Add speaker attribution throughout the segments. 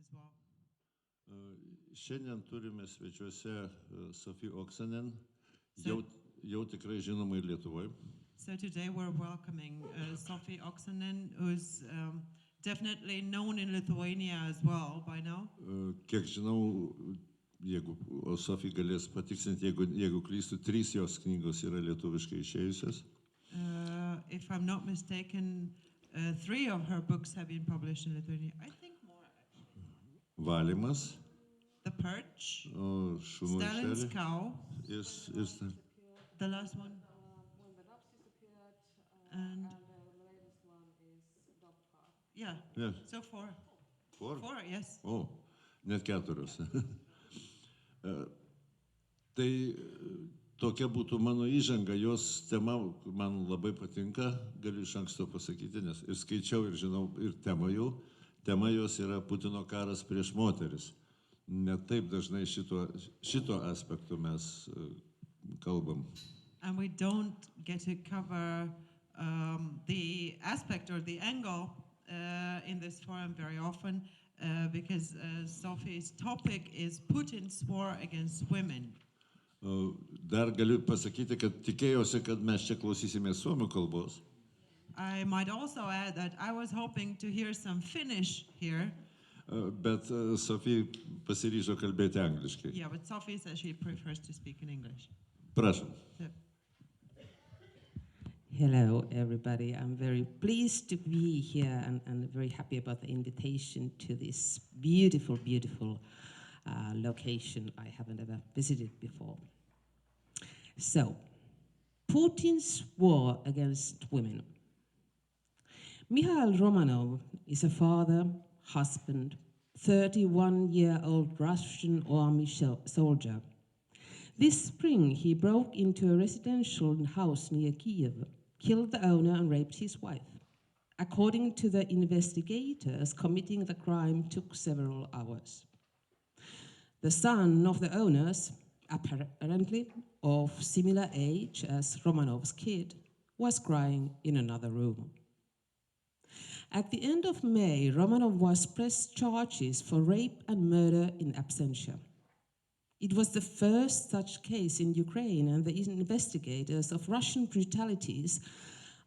Speaker 1: as well.
Speaker 2: Šiandien turime svečiuose Sophie Oksanen, jau tikrai žinoma ir Lietuvoje.
Speaker 1: So today we're welcoming Sophie Oksanen, who's definitely known in Lithuania as well by now.
Speaker 2: Kiek žinau, jeigu Sophie galės patikslinti, jeigu klystu, 3 jos knygos yra lietuviškai išėjusios.
Speaker 1: If I'm not mistaken, 3 of her books have been published in Lithuania. I think more actually.
Speaker 2: Valymas.
Speaker 1: The Perch.
Speaker 2: Stalin's
Speaker 1: Cow.
Speaker 2: Is
Speaker 1: the last one.
Speaker 3: When the Dogs disappeared,
Speaker 1: and
Speaker 3: the latest one is Dog Park.
Speaker 1: Yeah.
Speaker 2: Yes.
Speaker 1: So 4.
Speaker 2: 4?
Speaker 1: 4, yes.
Speaker 2: Net 4. Tai tokia būtų mano įžanga, jos tema man labai patinka, galiu iš anksto pasakyti, nes ir skaičiau, ir žinau, ir tema jos yra Putino karas prieš moteris. Ne taip dažnai šito aspektu mes kalbam.
Speaker 1: And we don't get to cover the aspect or the angle in this forum very often because Sophie's topic is Putin's war against women.
Speaker 2: Dar galiu pasakyti, kad tikėjausi, kad mes čia klausysime suomių kalbos.
Speaker 1: I might also add that I was hoping to hear some Finnish here.
Speaker 2: Bet Sophie pasiryžo kalbėti angliškai.
Speaker 1: Yeah, but Sophie says she prefers to speak in English.
Speaker 2: Prašom.
Speaker 3: Hello, everybody. I'm very pleased to be here and very happy about the invitation to this beautiful, beautiful location I haven't ever visited before. So, Putin's war against women. Mikhail Romanov is a father, husband, 31-year-old Russian army soldier. This spring, he broke into a residential house near Kiev, killed the owner and raped his wife. According to the investigators, committing the crime took several hours. The son of the owners, apparently of similar age as Romanov's kid, was crying in another room. At the end of May, Romanov was pressed charges for rape and murder in absentia. It was the first such case in Ukraine, and the investigators of Russian brutalities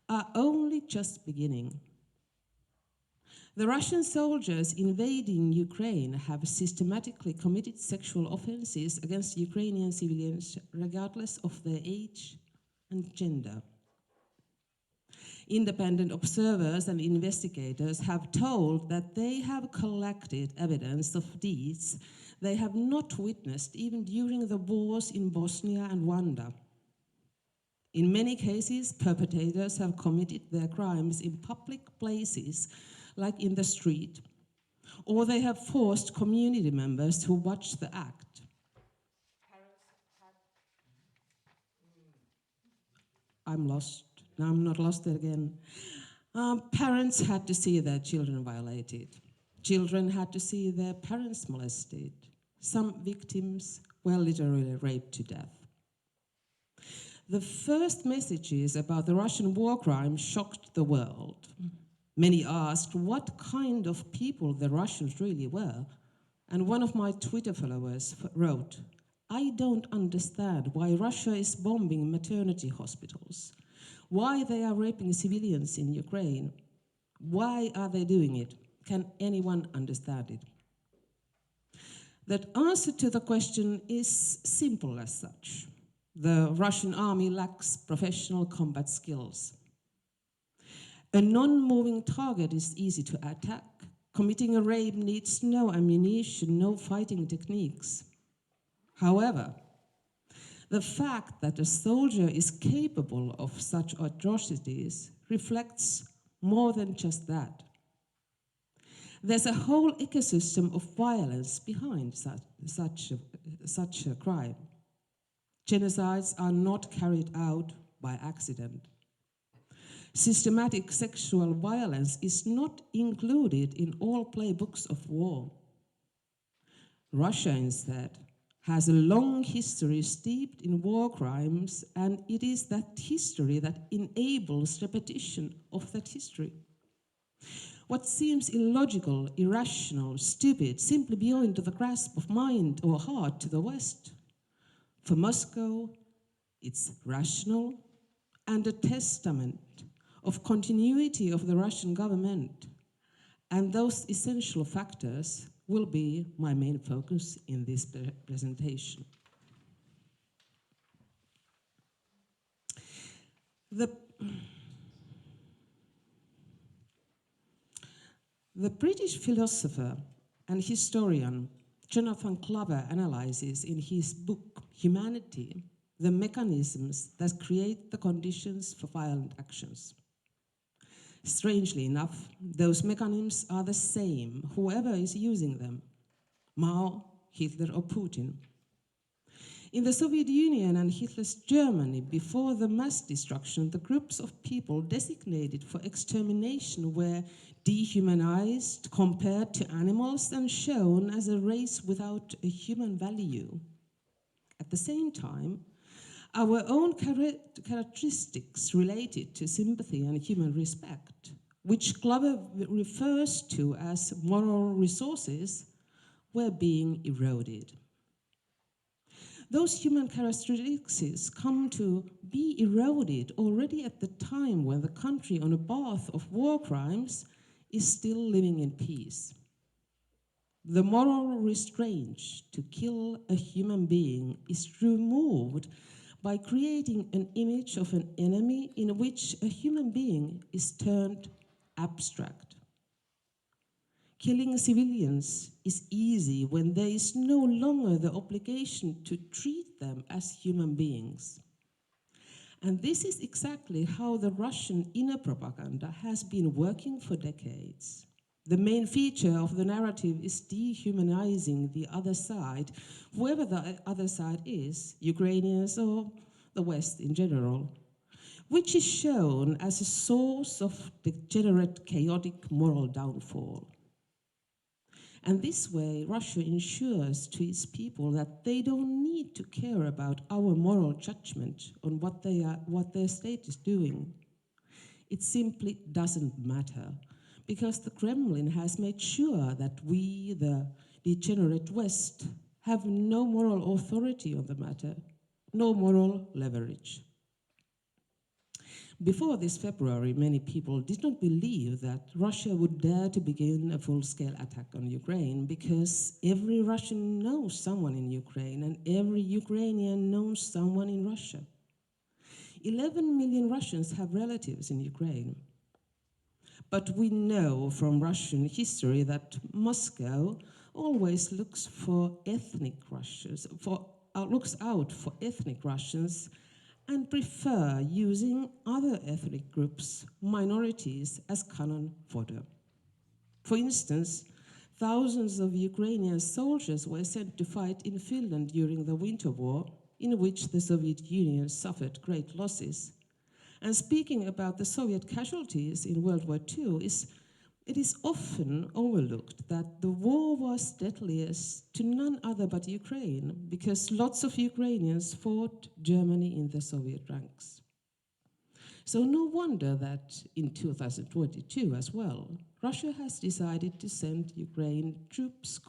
Speaker 3: are only just beginning. The Russian soldiers invading Ukraine have systematically committed sexual offenses against Ukrainian civilians regardless of their age and gender. Independent observers and investigators have told that they have collected evidence of deeds they have not witnessed even during the wars in Bosnia and Rwanda. In many cases, perpetrators have committed their crimes in public places, like in the street, or they have forced community members to watch the act. I'm lost. No, I'm not lost again. Parents had to see their children violated. Children had to see their parents molested. Some victims were literally raped to death. The first messages about the Russian war crime shocked the world. Many asked what kind of people the Russians really were, and one of my Twitter followers wrote, "I don't understand why Russia is bombing maternity hospitals, why they are raping civilians in Ukraine, why are they doing it? Can anyone understand it?" That answer to the question is simple as such. The Russian army lacks professional combat skills. A non-moving target is easy to attack. Committing a rape needs no ammunition, no fighting techniques. However, the fact that a soldier is capable of such atrocities reflects more than just that. There's a whole ecosystem of violence behind such a crime. Genocides are not carried out by accident. Systematic sexual violence is not included in all playbooks of war. Russia, instead, has a long history steeped in war crimes, and it is that history that enables repetition of that history. What seems illogical, irrational, stupid, simply beyond the grasp of mind or heart to the West. For Moscow, it's rational and a testament of continuity of the Russian government. And those essential factors will be my main focus in this presentation. The British philosopher and historian Jonathan Glover analyzes in his book Humanity the mechanisms that create the conditions for violent actions. Strangely enough, those mechanisms are the same, whoever is using them, Mao, Hitler, or Putin. In the Soviet Union and Hitler's Germany, before the mass destruction, the groups of people designated for extermination were dehumanized, compared to animals, and shown as a race without a human value. At the same time, our own characteristics related to sympathy and human respect, which Glover refers to as moral resources, were being eroded. Those human characteristics come to be eroded already at the time when the country on a path of war crimes is still living in peace. The moral restraint to kill a human being is removed by creating an image of an enemy in which a human being is turned abstract. Killing civilians is easy when there is no longer the obligation to treat them as human beings. And this is exactly how the Russian inner propaganda has been working for decades. The main feature of the narrative is dehumanizing the other side, whoever the other side is, Ukrainians or the West in general, which is shown as a source of degenerate, chaotic moral downfall. And this way, Russia ensures to its people that they don't need to care about our moral judgment on what their state is doing. It simply doesn't matter, because the Kremlin has made sure that we, the degenerate West, have no moral authority on the matter, no moral leverage. Before this February, many people did not believe that Russia would dare to begin a full-scale attack on Ukraine, because every Russian knows someone in Ukraine and every Ukrainian knows someone in Russia. 11 million Russians have relatives in Ukraine. But we know from Russian history that Moscow always looks for ethnic Russians, looks out for ethnic Russians, and prefer using other ethnic groups, minorities, as cannon fodder. For instance, thousands of Ukrainian soldiers were sent to fight in Finland during the Winter War, in which the Soviet Union suffered great losses. And speaking about the Soviet casualties in World War II, it is often overlooked that the war was deadliest to none other but Ukraine, because lots of Ukrainians fought Germany in the Soviet ranks. So no wonder that in 2022 as well, Russia has decided to send Ukraine troops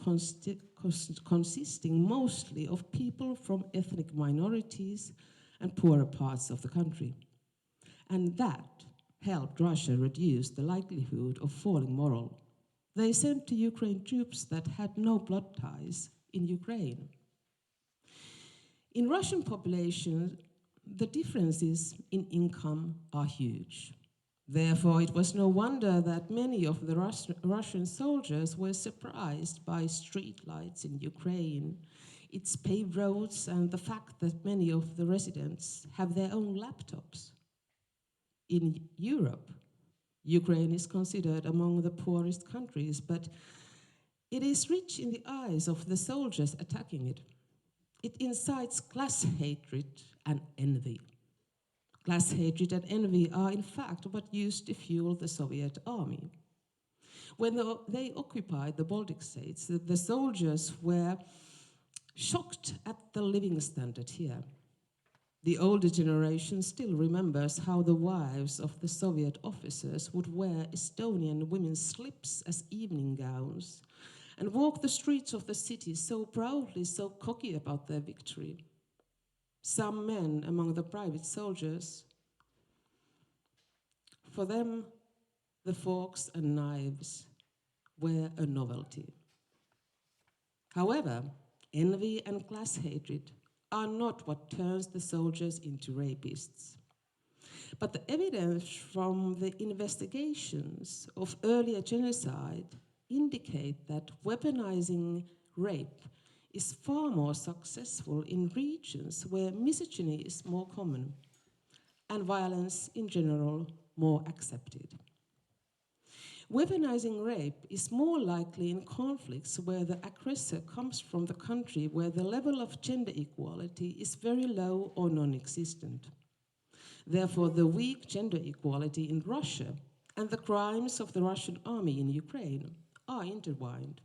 Speaker 3: consisting mostly of people from ethnic minorities and poorer parts of the country. And that helped Russia reduce the likelihood of falling moral. They sent to Ukraine troops that had no blood ties in Ukraine. In Russian population, the differences in income are huge. Therefore, it was no wonder that many of the Russian soldiers were surprised by street lights in Ukraine, its paved roads, and the fact that many of the residents have their own laptops. In Europe, Ukraine is considered among the poorest countries, but it is rich in the eyes of the soldiers attacking it. It incites class hatred and envy. Class hatred and envy are in fact what used to fuel the Soviet army. When they occupied the Baltic states, the soldiers were shocked at the living standard here. The older generation still remembers how the wives of the Soviet officers would wear Estonian women's slips as evening gowns and walk the streets of the city so proudly, so cocky about their victory. Some men among the private soldiers, for them, the forks and knives were a novelty. However, envy and class hatred are not what turns the soldiers into rapists. But the evidence from the investigations of earlier genocide indicate that weaponizing rape is far more successful in regions where misogyny is more common and violence in general more accepted. Weaponizing rape is more likely in conflicts where the aggressor comes from the country where the level of gender equality is very low or non-existent. Therefore, the weak gender equality in Russia and the crimes of the Russian army in Ukraine are intertwined.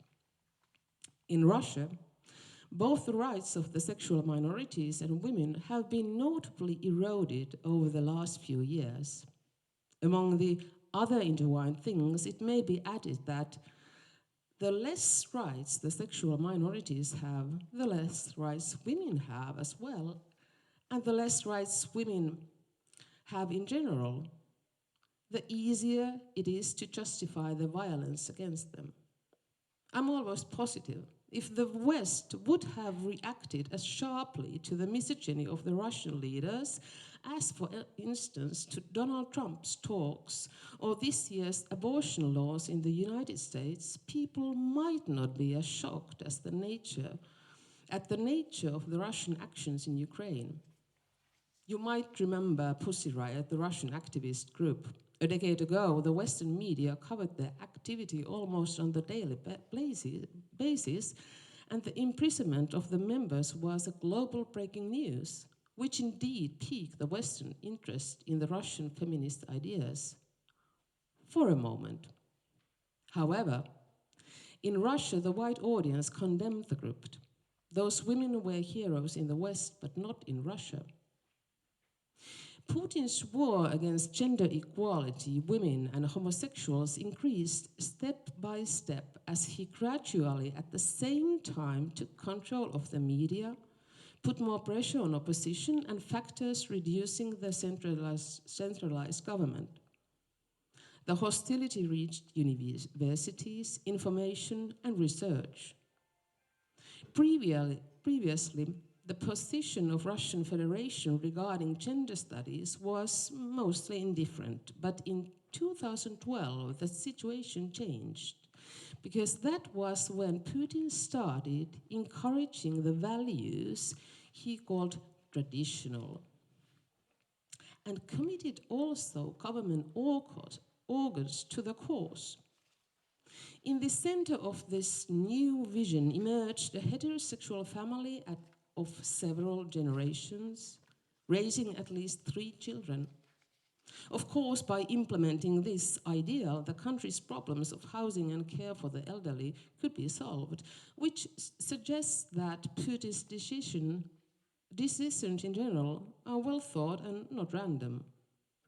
Speaker 3: In Russia, both the rights of the sexual minorities and women have been notably eroded over the last few years. Among the other intertwined things, it may be added that the less rights the sexual minorities have, the less rights women have as well, and the less rights women have in general, the easier it is to justify the violence against them. I'm almost positive if the West would have reacted as sharply to the misogyny of the Russian leaders as, for instance, to Donald Trump's talks or this year's abortion laws in the United States, people might not be as shocked as at the nature of the Russian actions in Ukraine. You might remember Pussy Riot, the Russian activist group. A decade ago, the Western media covered their activity almost on the daily basis, and the imprisonment of the members was a global breaking news, which indeed piqued the Western interest in the Russian feminist ideas. For a moment. However, in Russia, the white audience condemned the group. Those women were heroes in the West, but not in Russia. Putin's war against gender equality, women and homosexuals increased step by step as he gradually, at the same time, took control of the media, put more pressure on opposition and factors reducing the centralized government. The hostility reached universities, information and research. Previously, the position of Russian Federation regarding gender studies was mostly indifferent, but in 2012 the situation changed, because that was when Putin started encouraging the values he called traditional, and committed also government organs to the cause. In the center of this new vision emerged a heterosexual family of several generations, raising at least 3 children. Of course, by implementing this ideal, the country's problems of housing and care for the elderly could be solved, which suggests that Putin's decisions in general are well thought and not random.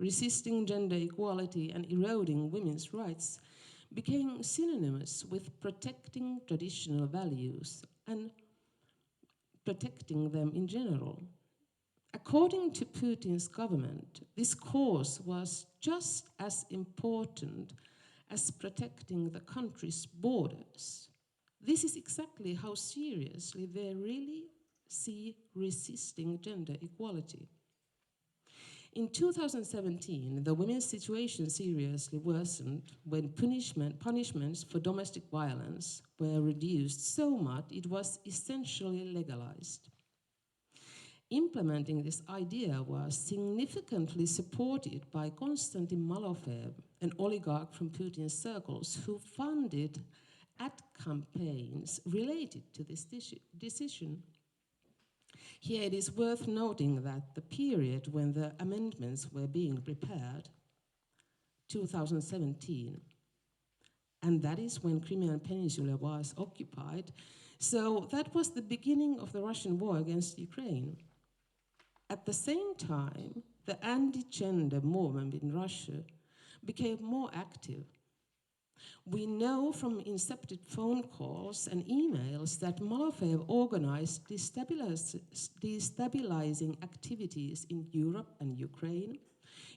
Speaker 3: Resisting gender equality and eroding women's rights became synonymous with protecting traditional values and protecting them in general. According to Putin's government, this cause was just as important as protecting the country's borders. This is exactly how seriously they really see resisting gender equality. In 2017, the women's situation seriously worsened when punishments for domestic violence were reduced so much it was essentially legalized. Implementing this idea was significantly supported by Konstantin Malofeev, an oligarch from Putin's circles who funded ad campaigns related to this decision. Here it is worth noting that the period when the amendments were being prepared, 2017, and that is when Crimean Peninsula was occupied, so that was the beginning of the Russian war against Ukraine. At the same time, the anti-gender movement in Russia became more active. We know from intercepted phone calls and emails that Malofeev organized destabilizing activities in Europe and Ukraine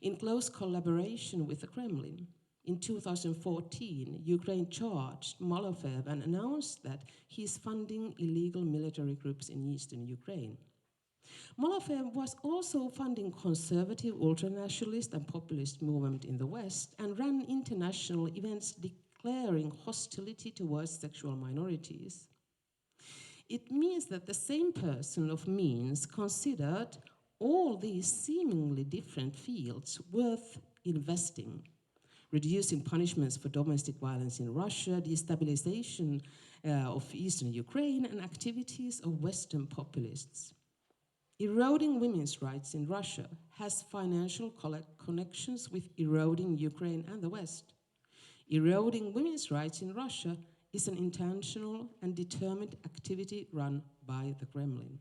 Speaker 3: in close collaboration with the Kremlin. In 2014, Ukraine charged Malofeev and announced that he is funding illegal military groups in eastern Ukraine. Malofeev was also funding conservative, ultranationalist and populist movement in the West and ran international events declaring hostility towards sexual minorities. It means that the same person of means considered all these seemingly different fields worth investing. Reducing punishments for domestic violence in Russia, destabilization of eastern Ukraine, and activities of Western populists. Eroding women's rights in Russia has financial connections with eroding Ukraine and the West. Eroding women's rights in Russia is an intentional and determined activity run by the Kremlin.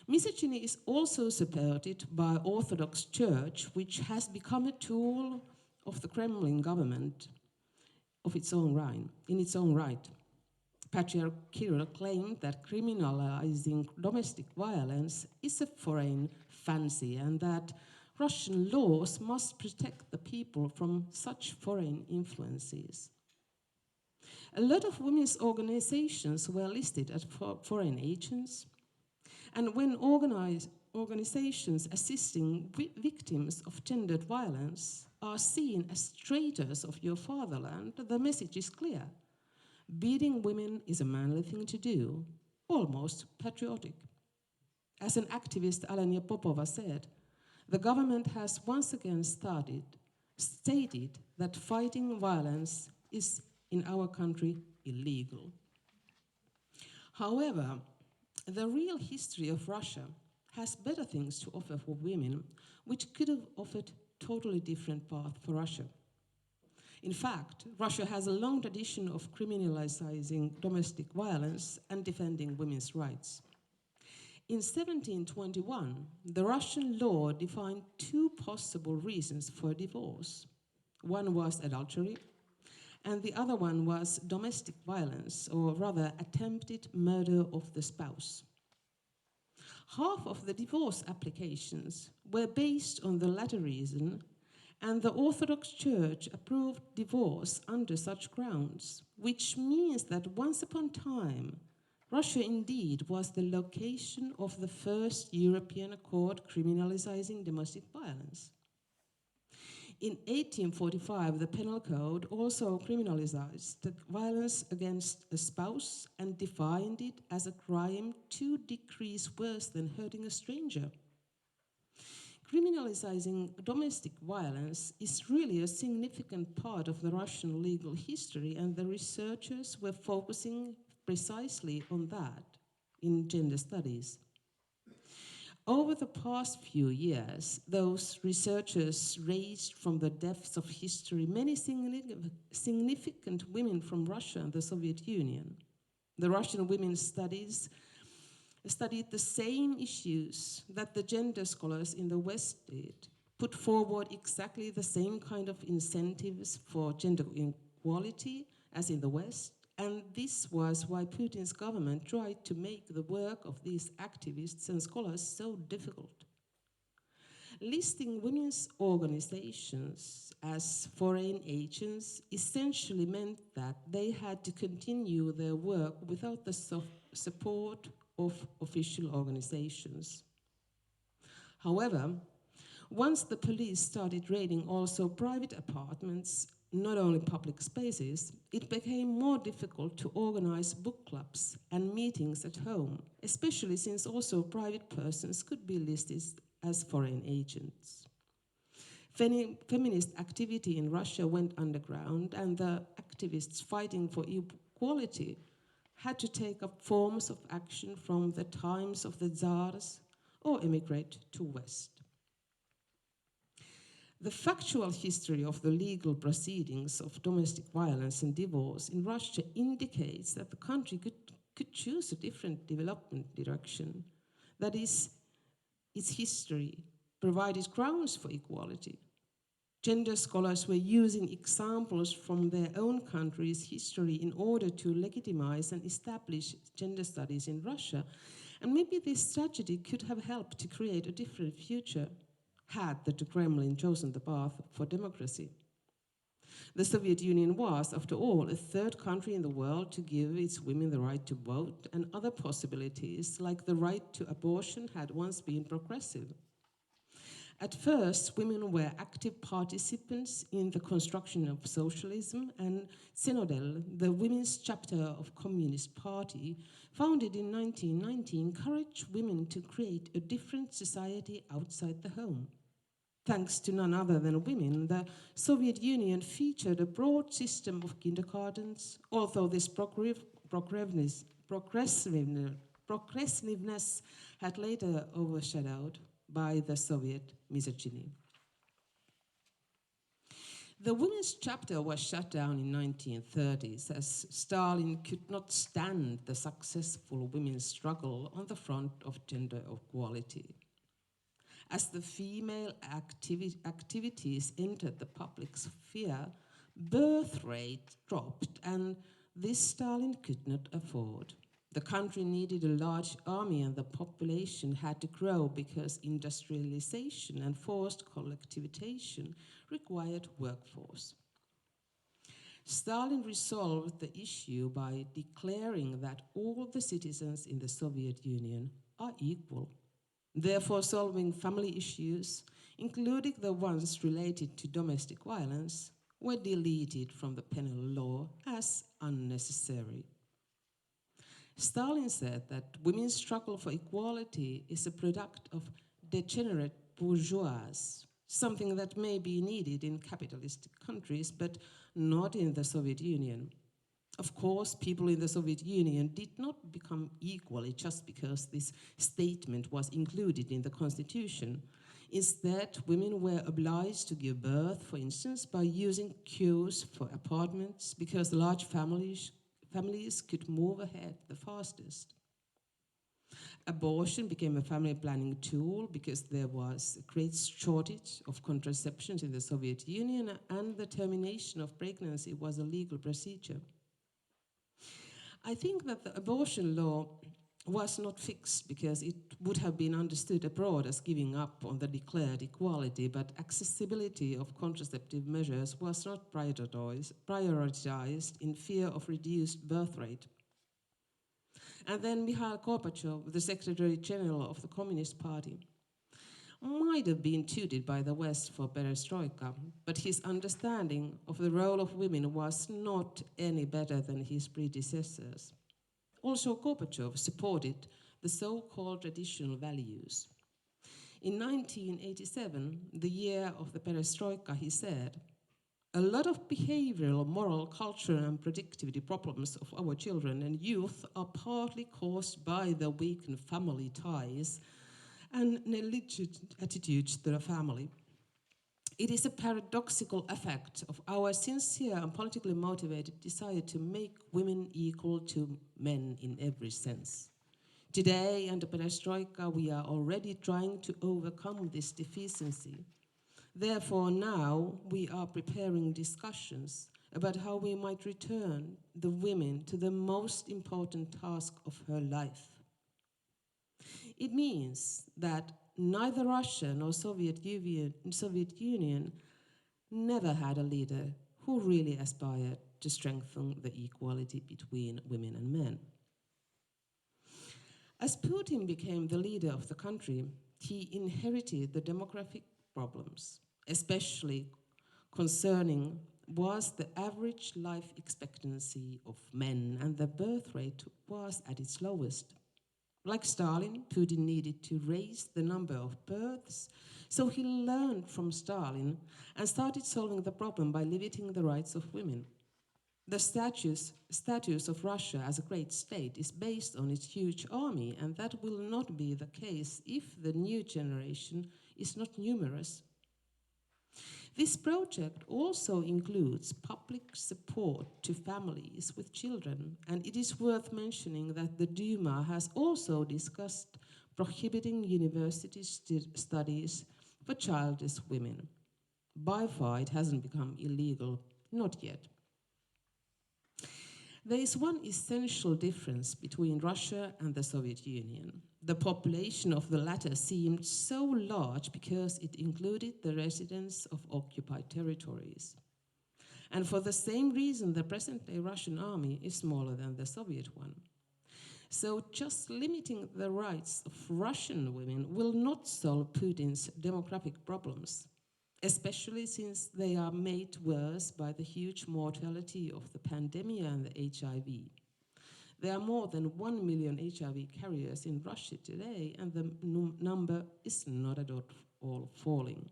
Speaker 3: Misogyny is also supported by Orthodox Church, which has become a tool of the Kremlin government in its own right. Patriarch Kirill claimed that criminalizing domestic violence is a foreign fancy and that Russian laws must protect the people from such foreign influences. A lot of women's organizations were listed as foreign agents, and when organizations assisting victims of gendered violence are seen as traitors of your fatherland, the message is clear. Beating women is a manly thing to do, almost patriotic. As an activist, Alenia Popova said, the government has once again stated that fighting violence is in our country illegal. However, the real history of Russia has better things to offer for women, which could have offered totally different path for Russia. In fact, Russia has a long tradition of criminalizing domestic violence and defending women's rights. In 1721, the Russian law defined two possible reasons for divorce. One was adultery, and the other one was domestic violence, or rather attempted murder of the spouse. Half of the divorce applications were based on the latter reason, and the Orthodox Church approved divorce under such grounds, which means that once upon a time, Russia indeed was the location of the first European court criminalizing domestic violence. In 1845, the Penal Code also criminalized violence against a spouse and defined it as a crime 2 degrees worse than hurting a stranger. Criminalizing domestic violence is really a significant part of the Russian legal history, and the researchers were focusing precisely on that in gender studies. Over the past few years, those researchers raised from the depths of history many significant women from Russia and the Soviet Union. The Russian women studied the same issues that the gender scholars in the West did, put forward exactly the same kind of incentives for gender equality as in the West, and this was why Putin's government tried to make the work of these activists and scholars so difficult. Listing women's organizations as foreign agents essentially meant that they had to continue their work without the support of official organizations. However, once the police started raiding also private apartments, not only public spaces, it became more difficult to organize book clubs and meetings at home, especially since also private persons could be listed as foreign agents. Feminist activity in Russia went underground, and the activists fighting for equality had to take up forms of action from the times of the Tsars or emigrate to West. The factual history of the legal proceedings of domestic violence and divorce in Russia indicates that the country could choose a different development direction. That is, its history provided grounds for equality. Gender scholars were using examples from their own country's history in order to legitimize and establish gender studies in Russia. And maybe this tragedy could have helped to create a different future had the Kremlin chosen the path for democracy. The Soviet Union was, after all, a third country in the world to give its women the right to vote, and other possibilities, like the right to abortion, had once been progressive. At first, women were active participants in the construction of socialism, and Zenodel, the women's chapter of Communist Party, founded in 1990, encouraged women to create a different society outside the home. Thanks to none other than women, the Soviet Union featured a broad system of kindergartens, although this progressiveness had later overshadowed by the Soviet misogyny. The women's chapter was shut down in 1930s as Stalin could not stand the successful women's struggle on the front of gender equality. As the female activities entered the public sphere, birth rate dropped, and this Stalin could not afford. The country needed a large army, and the population had to grow because industrialization and forced collectivization required workforce. Stalin resolved the issue by declaring that all the citizens in the Soviet Union are equal. Therefore, solving family issues, including the ones related to domestic violence, were deleted from the penal law as unnecessary. Stalin said that women's struggle for equality is a product of degenerate bourgeois, something that may be needed in capitalist countries, but not in the Soviet Union. Of course, people in the Soviet Union did not become equal just because this statement was included in the constitution. Instead, women were obliged to give birth, for instance, by using queues for apartments because large families could move ahead the fastest. Abortion became a family planning tool because there was a great shortage of contraceptions in the Soviet Union, and the termination of pregnancy was a legal procedure. I think that the abortion law was not fixed because it would have been understood abroad as giving up on the declared equality, but accessibility of contraceptive measures was not prioritized in fear of reduced birth rate. And then Mikhail Gorbachev, the Secretary General of the Communist Party, might have been tutored by the West for perestroika, but his understanding of the role of women was not any better than his predecessors. Also, Gorbachev supported the so-called traditional values. In 1987, the year of the perestroika, he said, "A lot of behavioral, moral, cultural, and productivity problems of our children and youth are partly caused by the weakened family ties and negligent attitudes to the family. It is a paradoxical effect of our sincere and politically motivated desire to make women equal to men in every sense. Today, under perestroika, we are already trying to overcome this deficiency. Therefore, now we are preparing discussions about how we might return the women to the most important task of her life." It means that neither Russia nor Soviet Union never had a leader who really aspired to strengthen the equality between women and men. As Putin became the leader of the country, he inherited the demographic problems, especially concerning was the average life expectancy of men, and the birth rate was at its lowest. Like Stalin, Putin needed to raise the number of births, so he learned from Stalin and started solving the problem by limiting the rights of women. The status of Russia as a great state is based on its huge army, and that will not be the case if the new generation is not numerous. This project also includes public support to families with children, and it is worth mentioning that the Duma has also discussed prohibiting university studies for childless women. By far, it hasn't become illegal, not yet. There is one essential difference between Russia and the Soviet Union. The population of the latter seemed so large because it included the residents of occupied territories. And for the same reason, the present-day Russian army is smaller than the Soviet one. So just limiting the rights of Russian women will not solve Putin's demographic problems, especially since they are made worse by the huge mortality of the pandemic and the HIV. There are more than 1 million HIV carriers in Russia today, and the number is not at all falling.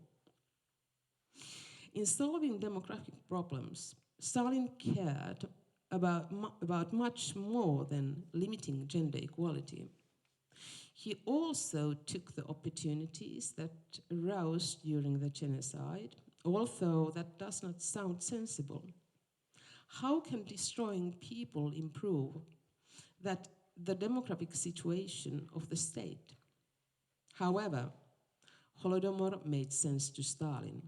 Speaker 3: In solving demographic problems, Stalin cared about much more than limiting gender equality. He also took the opportunities that arose during the genocide, although that does not sound sensible. How can destroying people improve the demographic situation of the state? However, Holodomor made sense to Stalin.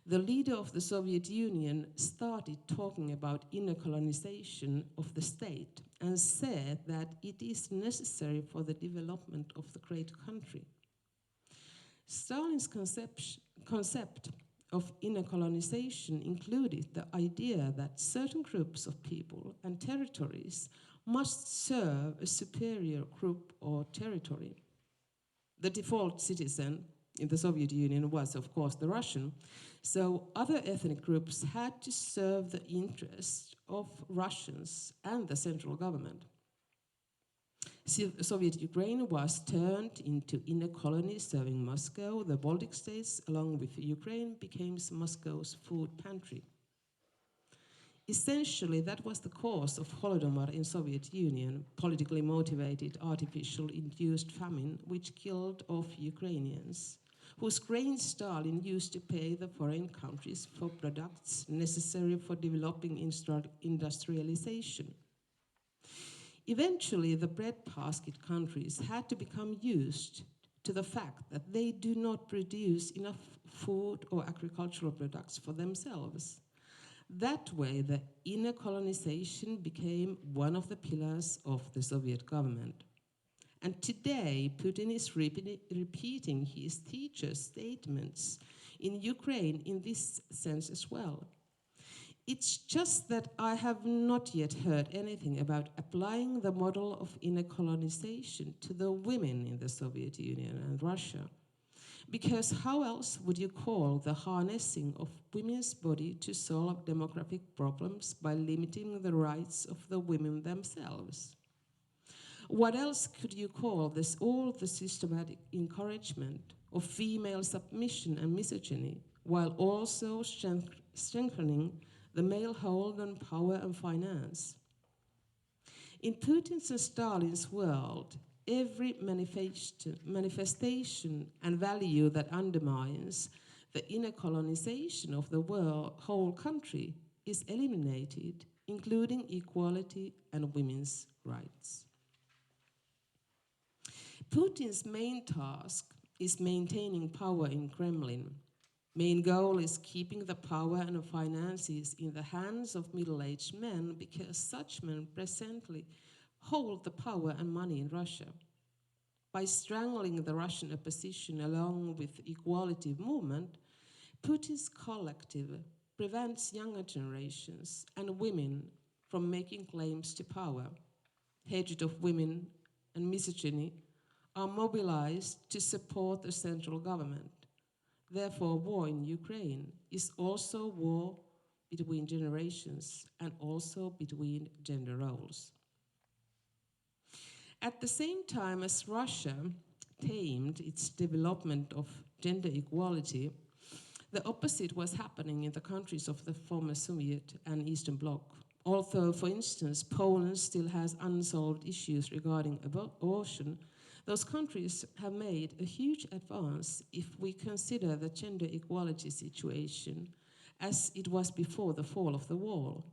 Speaker 3: The leader of the Soviet Union started talking about inner colonization of the state and said that it is necessary for the development of the great country. Stalin's concept of inner colonization included the idea that certain groups of people and territories must serve a superior group or territory. The default citizen in the Soviet Union was, of course, the Russian, so other ethnic groups had to serve the interests of Russians and the central government. Soviet Ukraine was turned into inner colony serving Moscow. The Baltic states, along with Ukraine, became Moscow's food pantry. Essentially, that was the cause of Holodomor in Soviet Union, politically motivated artificial induced famine, which killed off Ukrainians, whose grain Stalin used to pay the foreign countries for products necessary for developing industrialization. Eventually, the breadbasket countries had to become used to the fact that they do not produce enough food or agricultural products for themselves. That way, the inner colonization became one of the pillars of the Soviet government. And today, Putin is repeating his teacher's statements in Ukraine in this sense as well. It's just that I have not yet heard anything about applying the model of inner colonization to the women in the Soviet Union and Russia. Because how else would you call the harnessing of women's body to solve demographic problems by limiting the rights of the women themselves? What else could you call this all the systematic encouragement of female submission and misogyny, while also strengthening the male hold on power and finance? In Putin's and Stalin's world, every manifestation and value that undermines the inner colonization of the whole country is eliminated, including equality and women's rights. Putin's main task is maintaining power in Kremlin. Main goal is keeping the power and finances in the hands of middle-aged men because such men presently hold the power and money in Russia. By strangling the Russian opposition along with the equality movement, Putin's collective prevents younger generations and women from making claims to power. Hatred of women and misogyny are mobilized to support the central government. Therefore, war in Ukraine is also war between generations and also between gender roles. At the same time as Russia tamed its development of gender equality, the opposite was happening in the countries of the former Soviet and Eastern Bloc. Although, for instance, Poland still has unsolved issues regarding abortion, those countries have made a huge advance if we consider the gender equality situation as it was before the fall of the wall.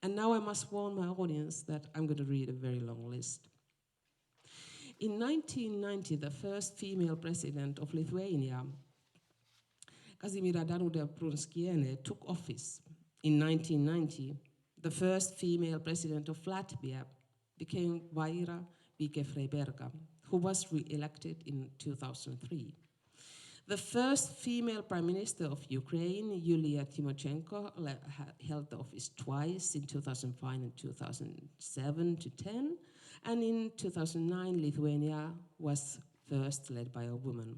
Speaker 3: And now I must warn my audience that I'm going to read a very long list. In 1990, the first female president of Lithuania, Kazimiera Danuta-Prunskiene, took office. In 1990, the first female president of Latvia became Vaira Vike-Freiberga, who was re-elected in 2003. The first female prime minister of Ukraine, Yulia Tymoshenko, held the office twice in 2005 and 2007 to 10, and in 2009, Lithuania was first led by a woman,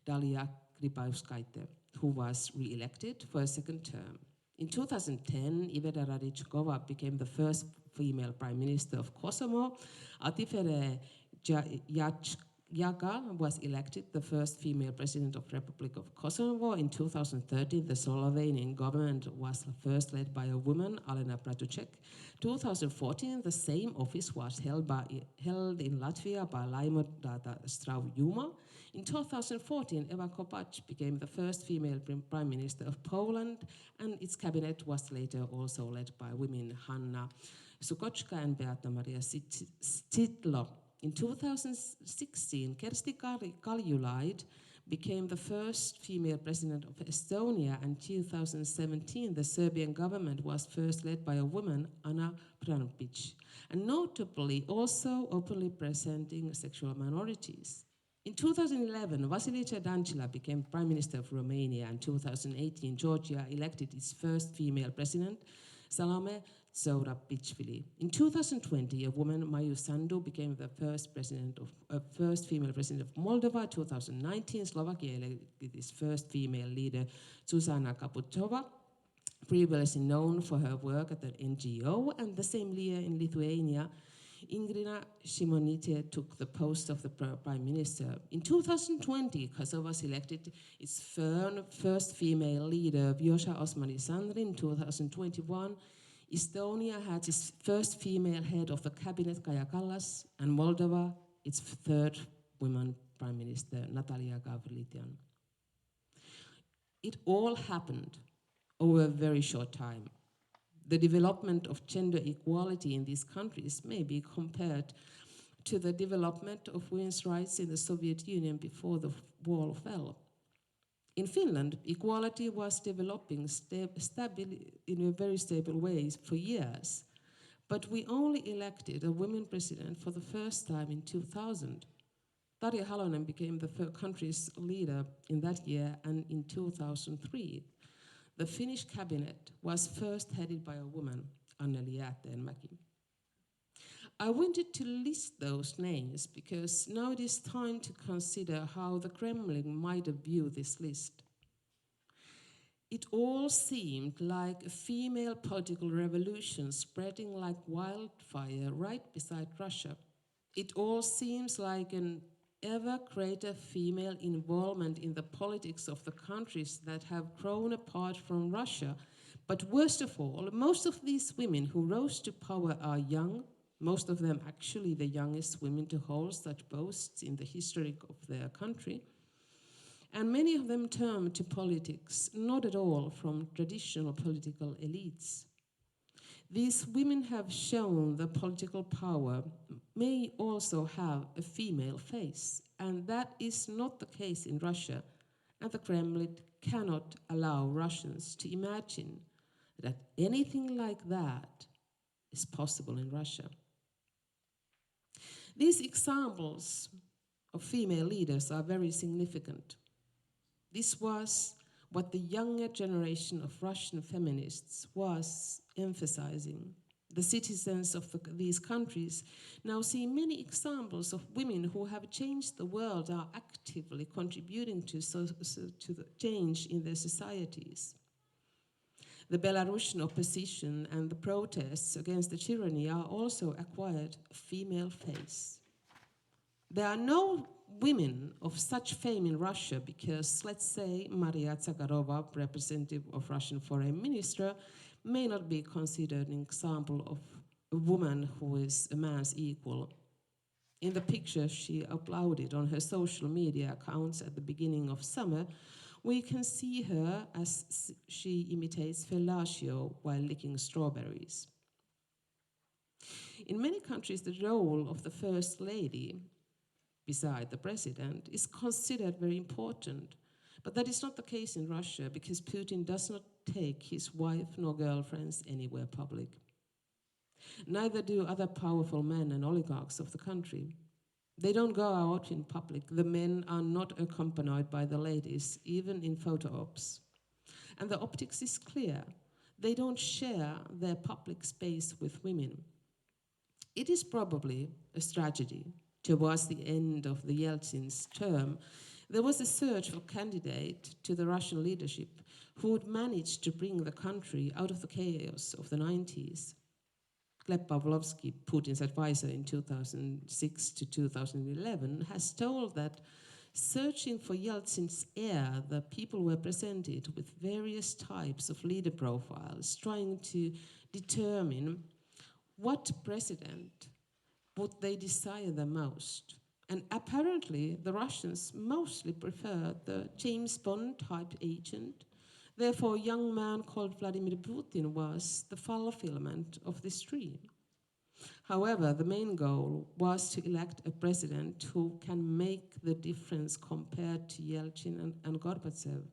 Speaker 3: Dalia Grybauskaite, who was re-elected for a second term. In 2010, Iveta Radichkova became the first female prime minister of Kosovo. Atifere Jaga was elected the first female president of Republic of Kosovo. In 2013, the Slovenian government was first led by a woman, Alena Pratucek. 2014, the same office was held in Latvia by Laimota Straujuma. In 2014, Eva Kopacz became the first female prime minister of Poland, and its cabinet was later also led by women Hanna Sukoczka and Beata Maria Stitlo. In 2016, Kersti Kaljulaid became the first female president of Estonia, and 2017, the Serbian government was first led by a woman, Ana Brnabic, and notably also openly presenting sexual minorities. In 2011, Vasilisa Dăncilă became Prime Minister of Romania, and 2018, Georgia elected its first female president, Salome Zourabichvili. In 2020, a woman, Maju Sandu, became the first female president of Moldova. 2019, Slovakia elected its first female leader, Zuzana Kaputova, previously known for her work at the NGO, and the same year in Lithuania, Ingrida Šimonytė took the post of the prime minister. In 2020, Kosovo selected its first female leader, Vjosa Osmani-Sandri. In 2021, Estonia had its first female head of the cabinet, Kaja Kallas, and Moldova, its third woman prime minister, Natalia Gavrilian. It all happened over a very short time. The development of gender equality in these countries may be compared to the development of women's rights in the Soviet Union before the wall fell. In Finland, equality was developing in a very stable way for years, but we only elected a woman president for the first time in 2000. Tarja Halonen became the country's leader in that year, and in 2003, the Finnish cabinet was first headed by a woman, Anneli Jäätteenmäki. I wanted to list those names because now it is time to consider how the Kremlin might view this list. It all seemed like a female political revolution spreading like wildfire right beside Russia. It all seems like an ever greater female involvement in the politics of the countries that have grown apart from Russia. But worst of all, most of these women who rose to power are young, most of them actually the youngest women to hold such posts in the history of their country. And many of them turned to politics, not at all from traditional political elites. These women have shown the political power may also have a female face, and that is not the case in Russia, and the Kremlin cannot allow Russians to imagine that anything like that is possible in Russia. These examples of female leaders are very significant. This was what the younger generation of Russian feminists was emphasizing. The citizens of these countries now see many examples of women who have changed the world, are actively contributing to the change in their societies. The Belarusian opposition and the protests against the tyranny are also acquired a female face. There are no women of such fame in Russia because, let's say, Maria Zakharova, representative of Russian foreign minister, may not be considered an example of a woman who is a man's equal. In the picture she uploaded on her social media accounts at the beginning of summer, we can see her as she imitates fellatio while licking strawberries. In many countries, the role of the First Lady beside the president, is considered very important. But that is not the case in Russia, because Putin does not take his wife nor girlfriends anywhere public. Neither do other powerful men and oligarchs of the country. They don't go out in public. The men are not accompanied by the ladies, even in photo ops. And the optics is clear. They don't share their public space with women. It is probably a tragedy. Towards the end of the Yeltsin's term, there was a search for a candidate to the Russian leadership who would manage to bring the country out of the chaos of the 90s. Gleb Pavlovsky, Putin's advisor in 2006 to 2011, has told that searching for Yeltsin's heir, the people were presented with various types of leader profiles, trying to determine what president would they desire the most. And apparently, the Russians mostly preferred the James Bond type agent. Therefore, a young man called Vladimir Putin was the fulfillment of this dream. However, the main goal was to elect a president who can make the difference compared to Yeltsin and Gorbachev.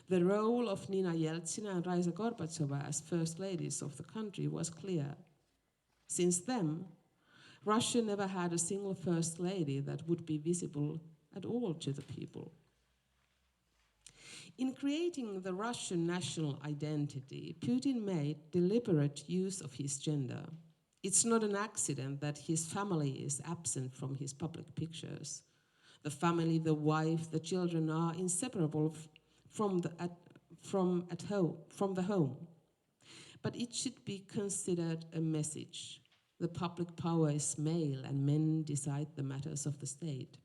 Speaker 3: The role of Nina Yeltsin and Raisa Gorbacheva as first ladies of the country was clear. Since then, Russia never had a single first lady that would be visible at all to the people. In creating the Russian national identity, Putin made deliberate use of his gender. It's not an accident that his family is absent from his public pictures. The family, the wife, the children are inseparable from the home. But it should be considered a message. The public power is male, and men decide the matters of the state.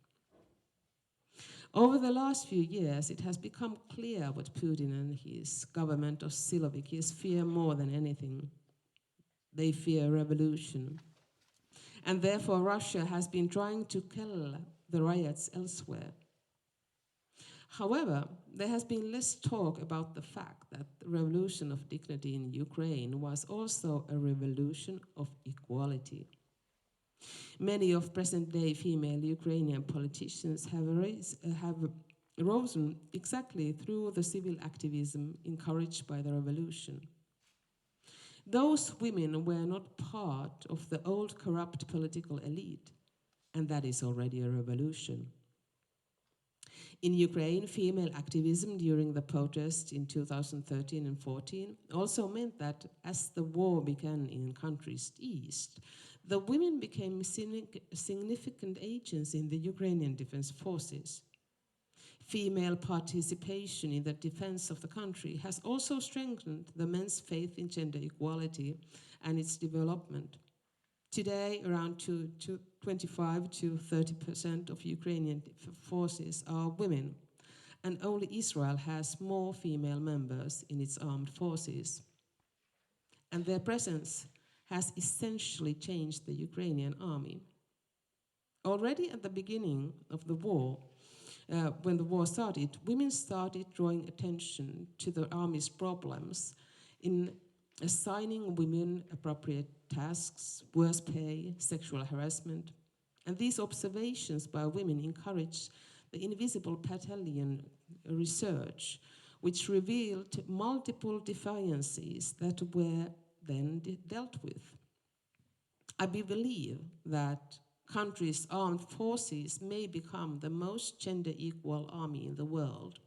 Speaker 3: Over the last few years, it has become clear what Putin and his government of Siloviki fear more than anything. They fear revolution. And therefore, Russia has been trying to quell the riots elsewhere. However, there has been less talk about the fact that the revolution of dignity in Ukraine was also a revolution of equality. Many of present-day female Ukrainian politicians have risen exactly through the civil activism encouraged by the revolution. Those women were not part of the old corrupt political elite, and that is already a revolution. In Ukraine, female activism during the protests in 2013 and 14 also meant that as the war began in countries east, the women became significant agents in the Ukrainian defense forces. Female participation in the defense of the country has also strengthened the men's faith in gender equality and its development. Today, around 25 to 30% of Ukrainian forces are women, and only Israel has more female members in its armed forces. And their presence has essentially changed the Ukrainian army. Already at the beginning of the war, when the war started, women started drawing attention to the army's problems in assigning women appropriate tasks, worse pay, sexual harassment. And these observations by women encouraged the invisible battalion research, which revealed multiple defiances that were then dealt with. I believe that countries' armed forces may become the most gender equal army in the world.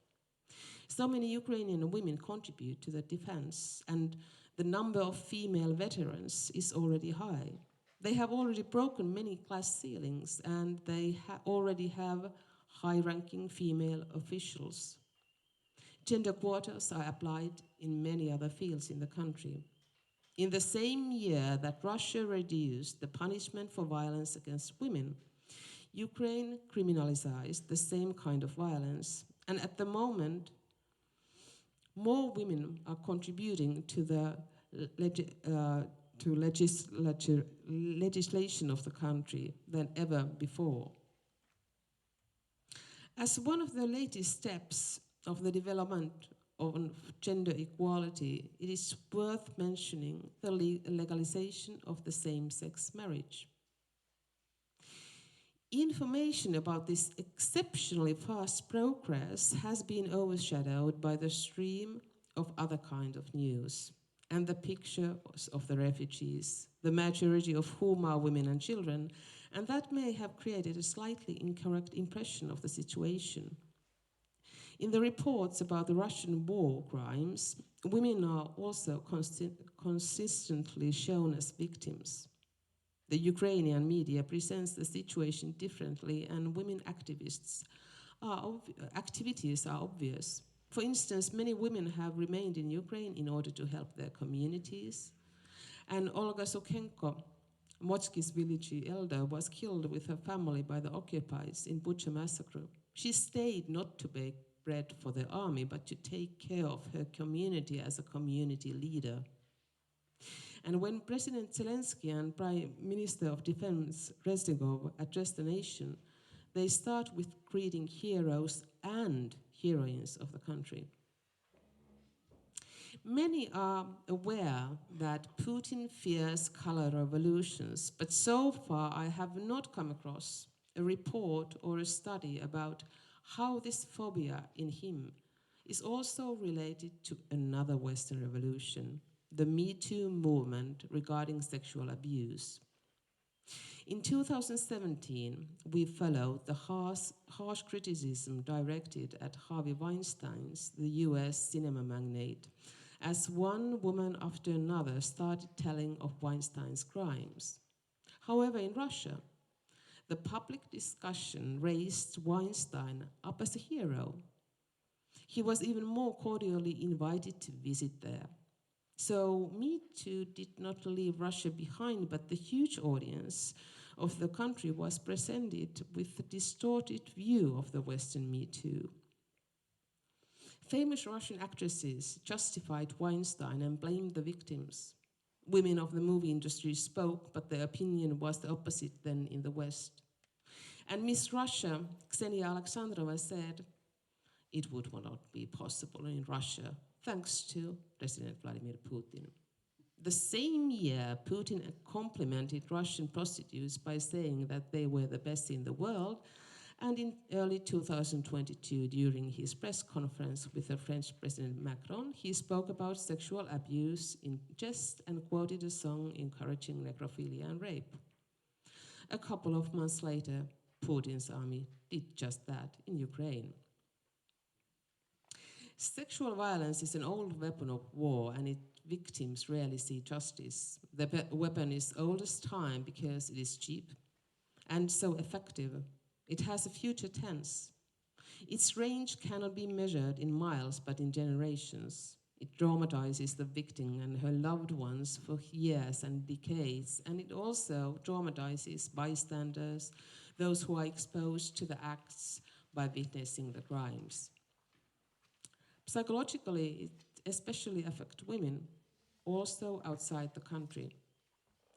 Speaker 3: So many Ukrainian women contribute to the defense, and the number of female veterans is already high. They have already broken many class ceilings, and they already have high-ranking female officials. Gender quotas are applied in many other fields in the country. In the same year that Russia reduced the punishment for violence against women, Ukraine criminalized the same kind of violence. And at the moment, more women are contributing to the legislation of the country than ever before. As one of the latest steps of the development of gender equality, it is worth mentioning the legalization of the same-sex marriage. Information about this exceptionally fast progress has been overshadowed by the stream of other kind of news and the pictures of the refugees, the majority of whom are women and children, and that may have created a slightly incorrect impression of the situation. In the reports about the Russian war crimes, women are also consistently shown as victims. The Ukrainian media presents the situation differently, and women activities are obvious. For instance, many women have remained in Ukraine in order to help their communities. And Olga Sukhenko, Mochki's village elder, was killed with her family by the occupiers in Bucha massacre. She stayed not to bake bread for the army, but to take care of her community as a community leader. And when President Zelensky and Prime Minister of Defense Reznikov address the nation, they start with greeting heroes and heroines of the country. Many are aware that Putin fears color revolutions, but so far I have not come across a report or a study about how this phobia in him is also related to another Western revolution, the Me Too movement regarding sexual abuse. In 2017, we followed the harsh criticism directed at Harvey Weinstein, the US cinema magnate, as one woman after another started telling of Weinstein's crimes. However, in Russia, the public discussion raised Weinstein up as a hero. He was even more cordially invited to visit there. So Me Too did not leave Russia behind, but the huge audience of the country was presented with a distorted view of the Western Me Too. Famous Russian actresses justified Weinstein and blamed the victims. Women of the movie industry spoke, but their opinion was the opposite then in the West. And Miss Russia, Ksenia Alexandrova, said, "It would not be possible in Russia, thanks to President Vladimir Putin." The same year, Putin complimented Russian prostitutes by saying that they were the best in the world, and in early 2022, during his press conference with the French President Macron, he spoke about sexual abuse in jest and quoted a song encouraging necrophilia and rape. A couple of months later, Putin's army did just that in Ukraine. Sexual violence is an old weapon of war, and its victims rarely see justice. The weapon is old as time because it is cheap and so effective. It has a future tense. Its range cannot be measured in miles, but in generations. It traumatizes the victim and her loved ones for years and decades, and it also traumatizes bystanders, those who are exposed to the acts by witnessing the crimes. Psychologically, it especially affects women, also outside the country.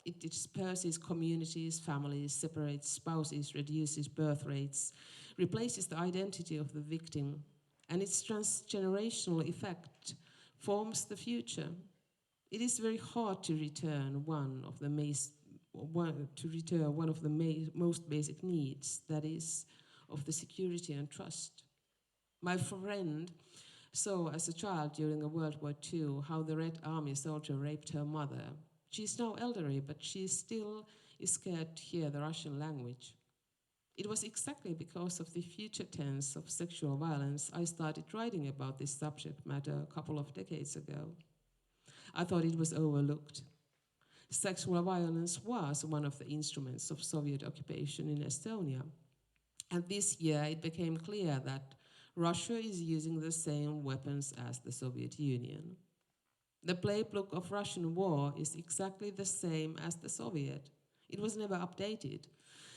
Speaker 3: It disperses communities, families, separates spouses, reduces birth rates, replaces the identity of the victim, and its transgenerational effect forms the future. It is very hard to return one of the most basic needs, that is, of the security and trust. My friend saw as a child during World War II how the Red Army soldier raped her mother. She's now elderly, but she still is scared to hear the Russian language. It was exactly because of the future tense of sexual violence I started writing about this subject matter a couple of decades ago. I thought it was overlooked. Sexual violence was one of the instruments of Soviet occupation in Estonia. And this year it became clear that Russia is using the same weapons as the Soviet Union. The playbook of Russian war is exactly the same as the Soviet. It was never updated.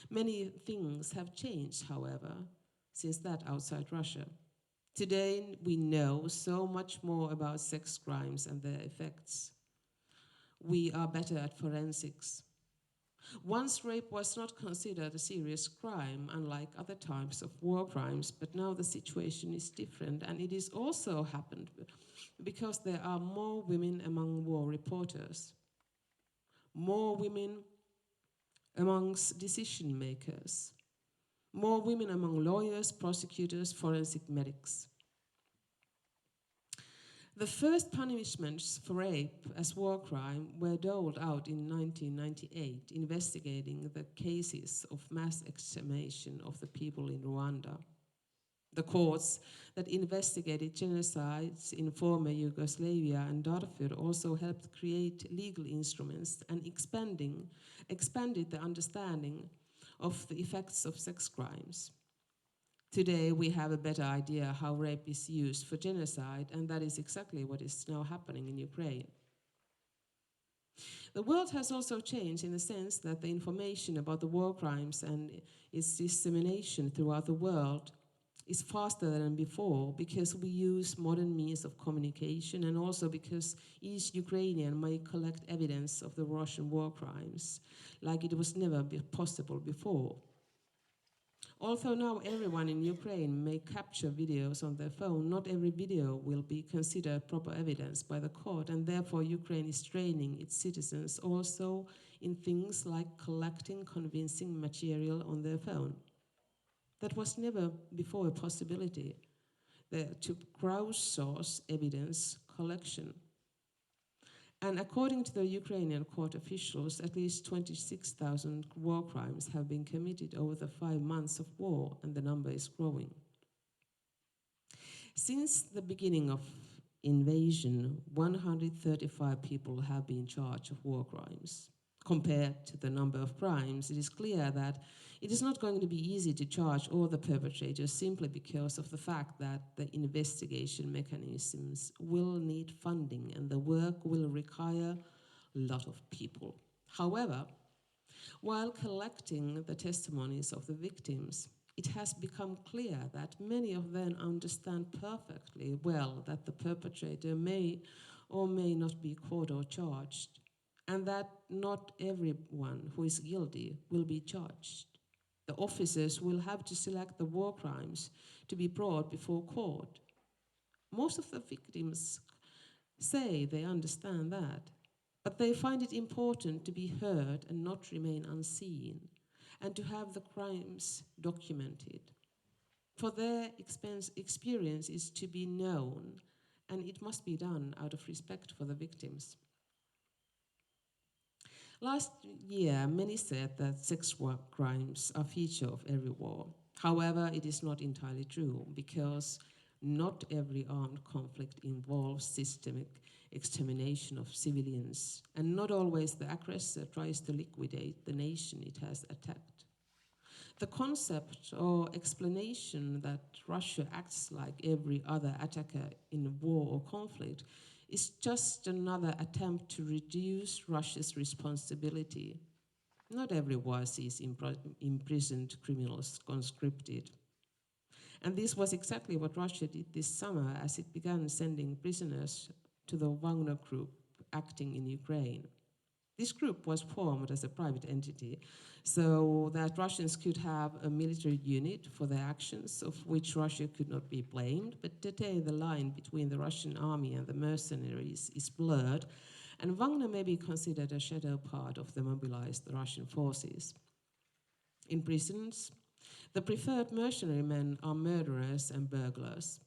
Speaker 3: Many things have changed, however, since that outside Russia. Today we know so much more about sex crimes and their effects. We are better at forensics. Once rape was not considered a serious crime, unlike other types of war crimes, but now the situation is different, and it is also happened because there are more women among war reporters, more women amongst decision makers, more women among lawyers, prosecutors, forensic medics. The first punishments for rape as war crime were doled out in 1998, investigating the cases of mass extermination of the people in Rwanda. The courts that investigated genocides in former Yugoslavia and Darfur also helped create legal instruments and expanded the understanding of the effects of sex crimes. Today, we have a better idea how rape is used for genocide, and that is exactly what is now happening in Ukraine. The world has also changed in the sense that the information about the war crimes and its dissemination throughout the world is faster than before because we use modern means of communication and also because each Ukrainian may collect evidence of the Russian war crimes like it was never possible before. Although now everyone in Ukraine may capture videos on their phone, not every video will be considered proper evidence by the court, and therefore Ukraine is training its citizens also in things like collecting convincing material on their phone. That was never before a possibility to crowdsource evidence collection. And according to the Ukrainian court officials, at least 26,000 war crimes have been committed over the 5 months of war, and the number is growing. Since the beginning of invasion, 135 people have been charged of war crimes. Compared to the number of crimes, it is clear that it is not going to be easy to charge all the perpetrators simply because of the fact that the investigation mechanisms will need funding and the work will require a lot of people. However, while collecting the testimonies of the victims, it has become clear that many of them understand perfectly well that the perpetrator may or may not be caught or charged, and that not everyone who is guilty will be charged. The officers will have to select the war crimes to be brought before court. Most of the victims say they understand that, but they find it important to be heard and not remain unseen, and to have the crimes documented. For their experience is to be known, and it must be done out of respect for the victims. Last year, many said that sex crimes are a feature of every war. However, it is not entirely true, because not every armed conflict involves systemic extermination of civilians, and not always the aggressor tries to liquidate the nation it has attacked. The concept or explanation that Russia acts like every other attacker in war or conflict is just another attempt to reduce Russia's responsibility. Not every war sees imprisoned criminals conscripted. And this was exactly what Russia did this summer as it began sending prisoners to the Wagner group acting in Ukraine. This group was formed as a private entity so that Russians could have a military unit for their actions, of which Russia could not be blamed. But today the line between the Russian army and the mercenaries is blurred, and Wagner may be considered a shadow part of the mobilized Russian forces. In prisons, the preferred mercenary men are murderers and burglars.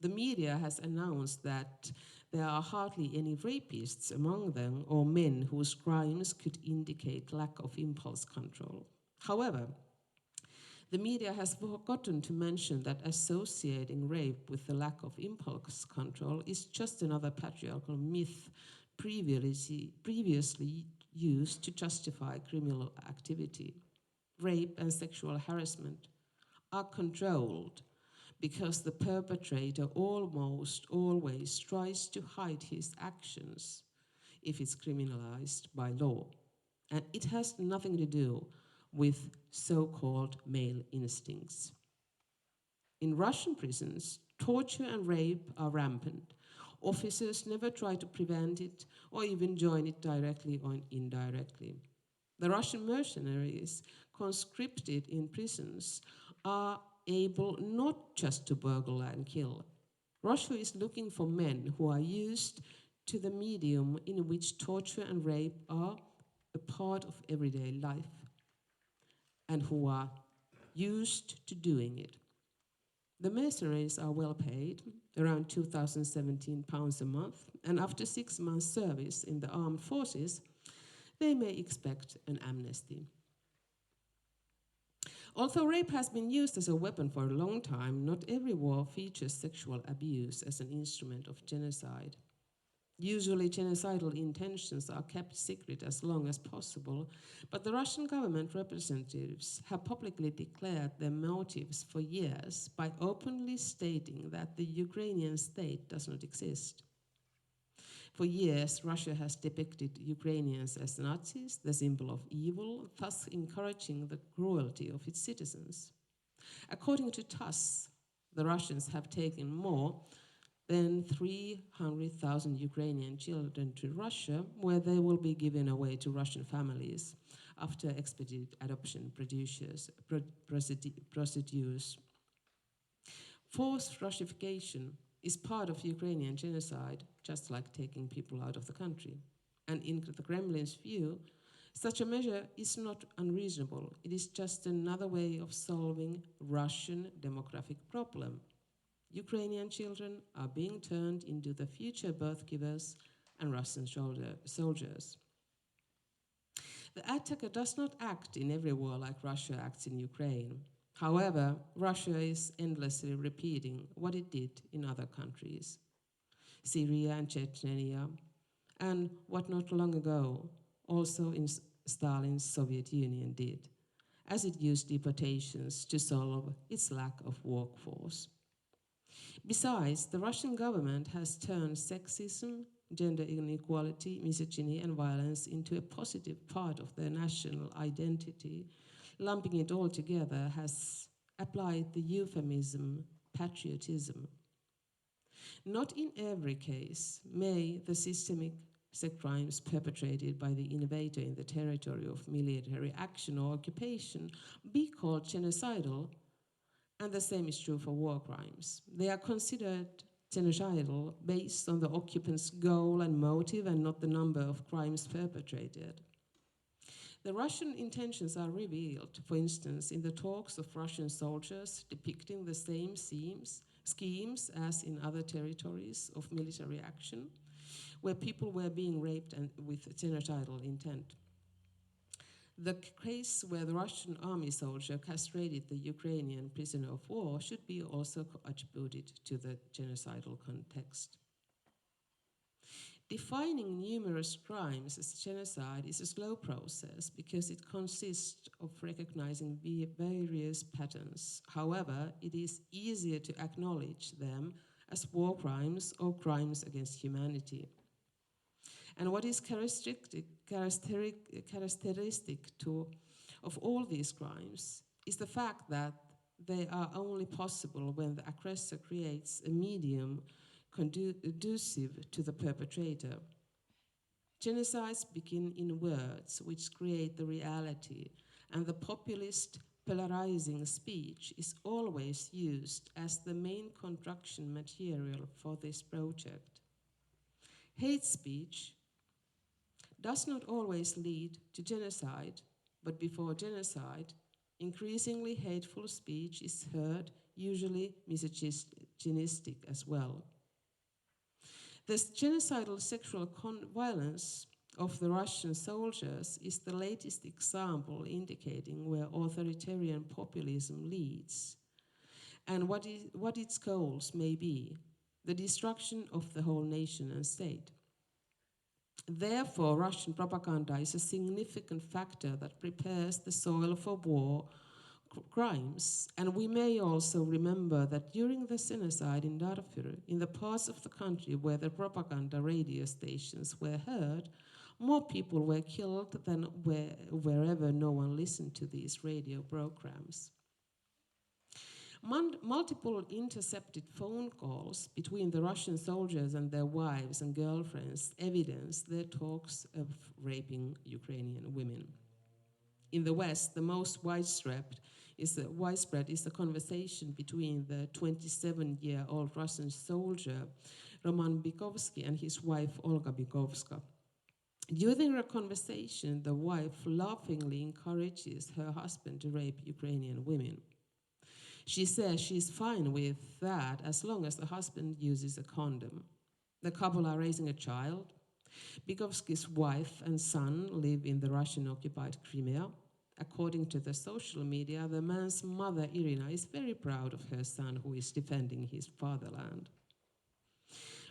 Speaker 3: The media has announced that there are hardly any rapists among them or men whose crimes could indicate lack of impulse control. However, the media has forgotten to mention that associating rape with the lack of impulse control is just another patriarchal myth previously used to justify criminal activity. Rape and sexual harassment are controlled because the perpetrator almost always tries to hide his actions if it's criminalized by law. And it has nothing to do with so-called male instincts. In Russian prisons, torture and rape are rampant. Officers never try to prevent it or even join it directly or indirectly. The Russian mercenaries conscripted in prisons are able not just to burgle and kill. Russia is looking for men who are used to the medium in which torture and rape are a part of everyday life, and who are used to doing it. The mercenaries are well paid, around £2,017 a month, and after 6 months' service in the armed forces, they may expect an amnesty. Although rape has been used as a weapon for a long time, not every war features sexual abuse as an instrument of genocide. Usually, genocidal intentions are kept secret as long as possible, but the Russian government representatives have publicly declared their motives for years by openly stating that the Ukrainian state does not exist. For years, Russia has depicted Ukrainians as Nazis, the symbol of evil, thus encouraging the cruelty of its citizens. According to TASS, the Russians have taken more than 300,000 Ukrainian children to Russia, where they will be given away to Russian families after expedited adoption procedures. Forced Russification is part of Ukrainian genocide, just like taking people out of the country. And in the Kremlin's view, such a measure is not unreasonable. It is just another way of solving Russian demographic problem. Ukrainian children are being turned into the future birth givers and Russian soldiers. The attacker does not act in every war like Russia acts in Ukraine. However, Russia is endlessly repeating what it did in other countries, Syria and Chechnya, and what not long ago also in Stalin's Soviet Union did, as it used deportations to solve its lack of workforce. Besides, the Russian government has turned sexism, gender inequality, misogyny, and violence into a positive part of their national identity. Lumping it all together has applied the euphemism patriotism. Not in every case may the systemic sex crimes perpetrated by the invader in the territory of military action or occupation be called genocidal, and the same is true for war crimes. They are considered genocidal based on the occupant's goal and motive and not the number of crimes perpetrated. The Russian intentions are revealed, for instance, in the talks of Russian soldiers depicting the same schemes as in other territories of military action, where people were being raped and with genocidal intent. The case where the Russian army soldier castrated the Ukrainian prisoner of war should be also attributed to the genocidal context. Defining numerous crimes as genocide is a slow process because it consists of recognizing various patterns. However, it is easier to acknowledge them as war crimes or crimes against humanity. And what is characteristic of all these crimes is the fact that they are only possible when the aggressor creates a medium conducive to the perpetrator. Genocides begin in words which create the reality, and the populist polarizing speech is always used as the main construction material for this project. Hate speech does not always lead to genocide, but before genocide, increasingly hateful speech is heard, usually misogynistic as well. The genocidal sexual violence of the Russian soldiers is the latest example indicating where authoritarian populism leads and what its goals may be, the destruction of the whole nation and state. Therefore, Russian propaganda is a significant factor that prepares the soil for war crimes. And we may also remember that during the genocide in Darfur, in the parts of the country where the propaganda radio stations were heard, more people were killed than wherever no one listened to these radio programs. Multiple intercepted phone calls between the Russian soldiers and their wives and girlfriends evidence their talks of raping Ukrainian women. In the West, the most widespread is the conversation between the 27-year-old Russian soldier Roman Bykovsky and his wife Olga Bykovska. During a conversation, the wife laughingly encourages her husband to rape Ukrainian women. She says she's fine with that as long as the husband uses a condom. The couple are raising a child. Bykovsky's wife and son live in the Russian-occupied Crimea. According to the social media, the man's mother, Irina, is very proud of her son who is defending his fatherland.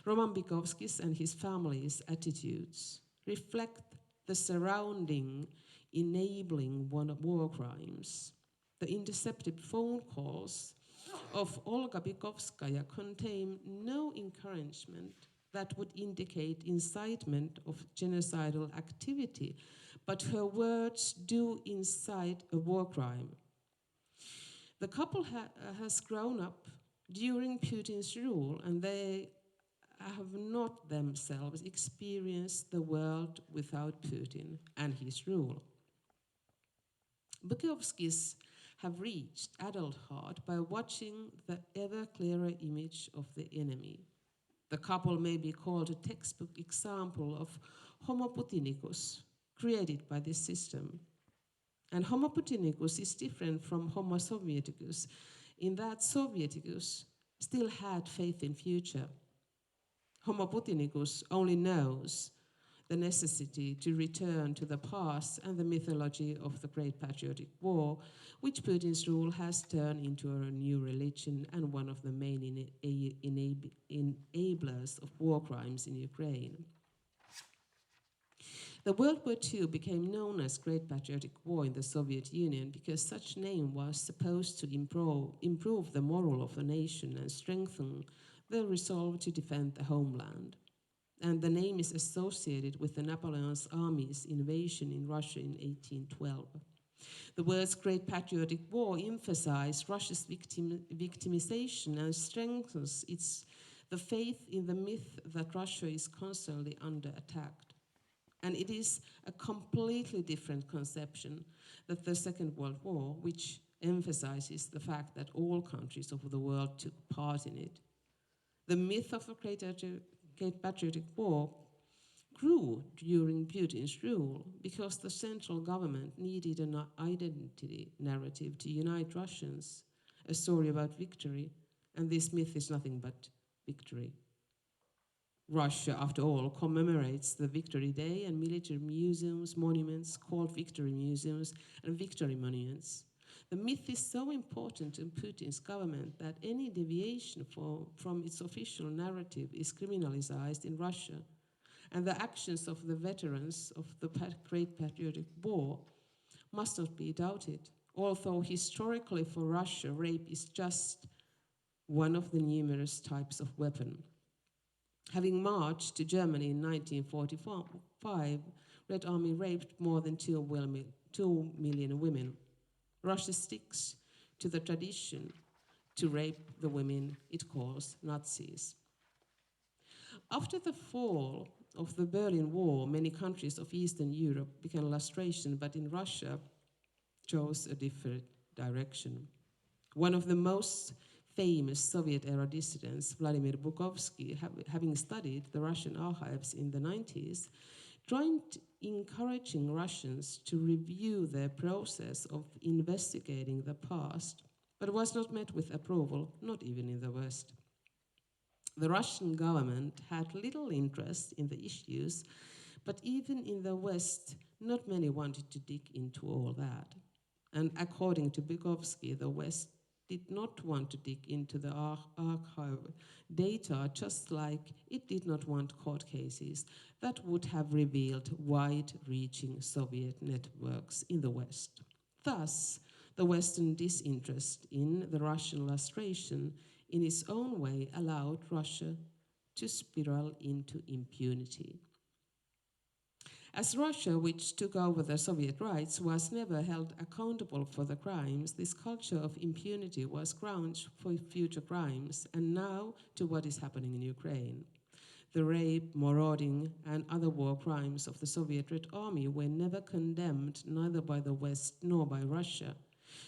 Speaker 3: Roman Bykovsky's and his family's attitudes reflect the surrounding enabling war crimes. The intercepted phone calls of Olga Bykovskaya contain no encouragement that would indicate incitement of genocidal activity, but her words do incite a war crime. The couple has grown up during Putin's rule, and they have not themselves experienced the world without Putin and his rule. Bykovskys have reached adulthood by watching the ever clearer image of the enemy. The couple may be called a textbook example of Homo Putinicus, created by this system. And Homo Putinicus is different from Homo Sovieticus in that Sovieticus still had faith in future. Homo Putinicus only knows the necessity to return to the past and the mythology of the Great Patriotic War, which Putin's rule has turned into a new religion and one of the main enablers of war crimes in Ukraine. The World War II became known as Great Patriotic War in the Soviet Union because such name was supposed to improve the moral of the nation and strengthen the resolve to defend the homeland. And the name is associated with the Napoleon's army's invasion in Russia in 1812. The words Great Patriotic War emphasize Russia's victimization and strengthens the faith in the myth that Russia is constantly under attack. And it is a completely different conception that the Second World War, which emphasizes the fact that all countries of the world took part in it. The myth of a Great Patriotic War grew during Putin's rule because the central government needed an identity narrative to unite Russians, a story about victory, and this myth is nothing but victory. Russia, after all, commemorates the Victory Day and military museums, monuments called victory museums and victory monuments. The myth is so important to Putin's government that any deviation from its official narrative is criminalized in Russia. And the actions of the veterans of the Great Patriotic War must not be doubted, although historically for Russia, rape is just one of the numerous types of weapon. Having marched to Germany in 1945, Red Army raped more than 2 million women. Russia sticks to the tradition to rape the women it calls Nazis. After the fall of the Berlin Wall, many countries of Eastern Europe began lustration, but in Russia chose a different direction. One of the most famous Soviet-era dissidents, Vladimir Bukovsky, having studied the Russian archives in the 90s, tried encouraging Russians to review their process of investigating the past, but was not met with approval, not even in the West. The Russian government had little interest in the issues, but even in the West, not many wanted to dig into all that. And according to Bukovsky, the West did not want to dig into the archive data, just like it did not want court cases that would have revealed wide-reaching Soviet networks in the West. Thus, the Western disinterest in the Russian lustration in its own way allowed Russia to spiral into impunity. As Russia, which took over the Soviet rights, was never held accountable for the crimes, this culture of impunity was grounds for future crimes, and now to what is happening in Ukraine. The rape, marauding, and other war crimes of the Soviet Red Army were never condemned, neither by the West nor by Russia.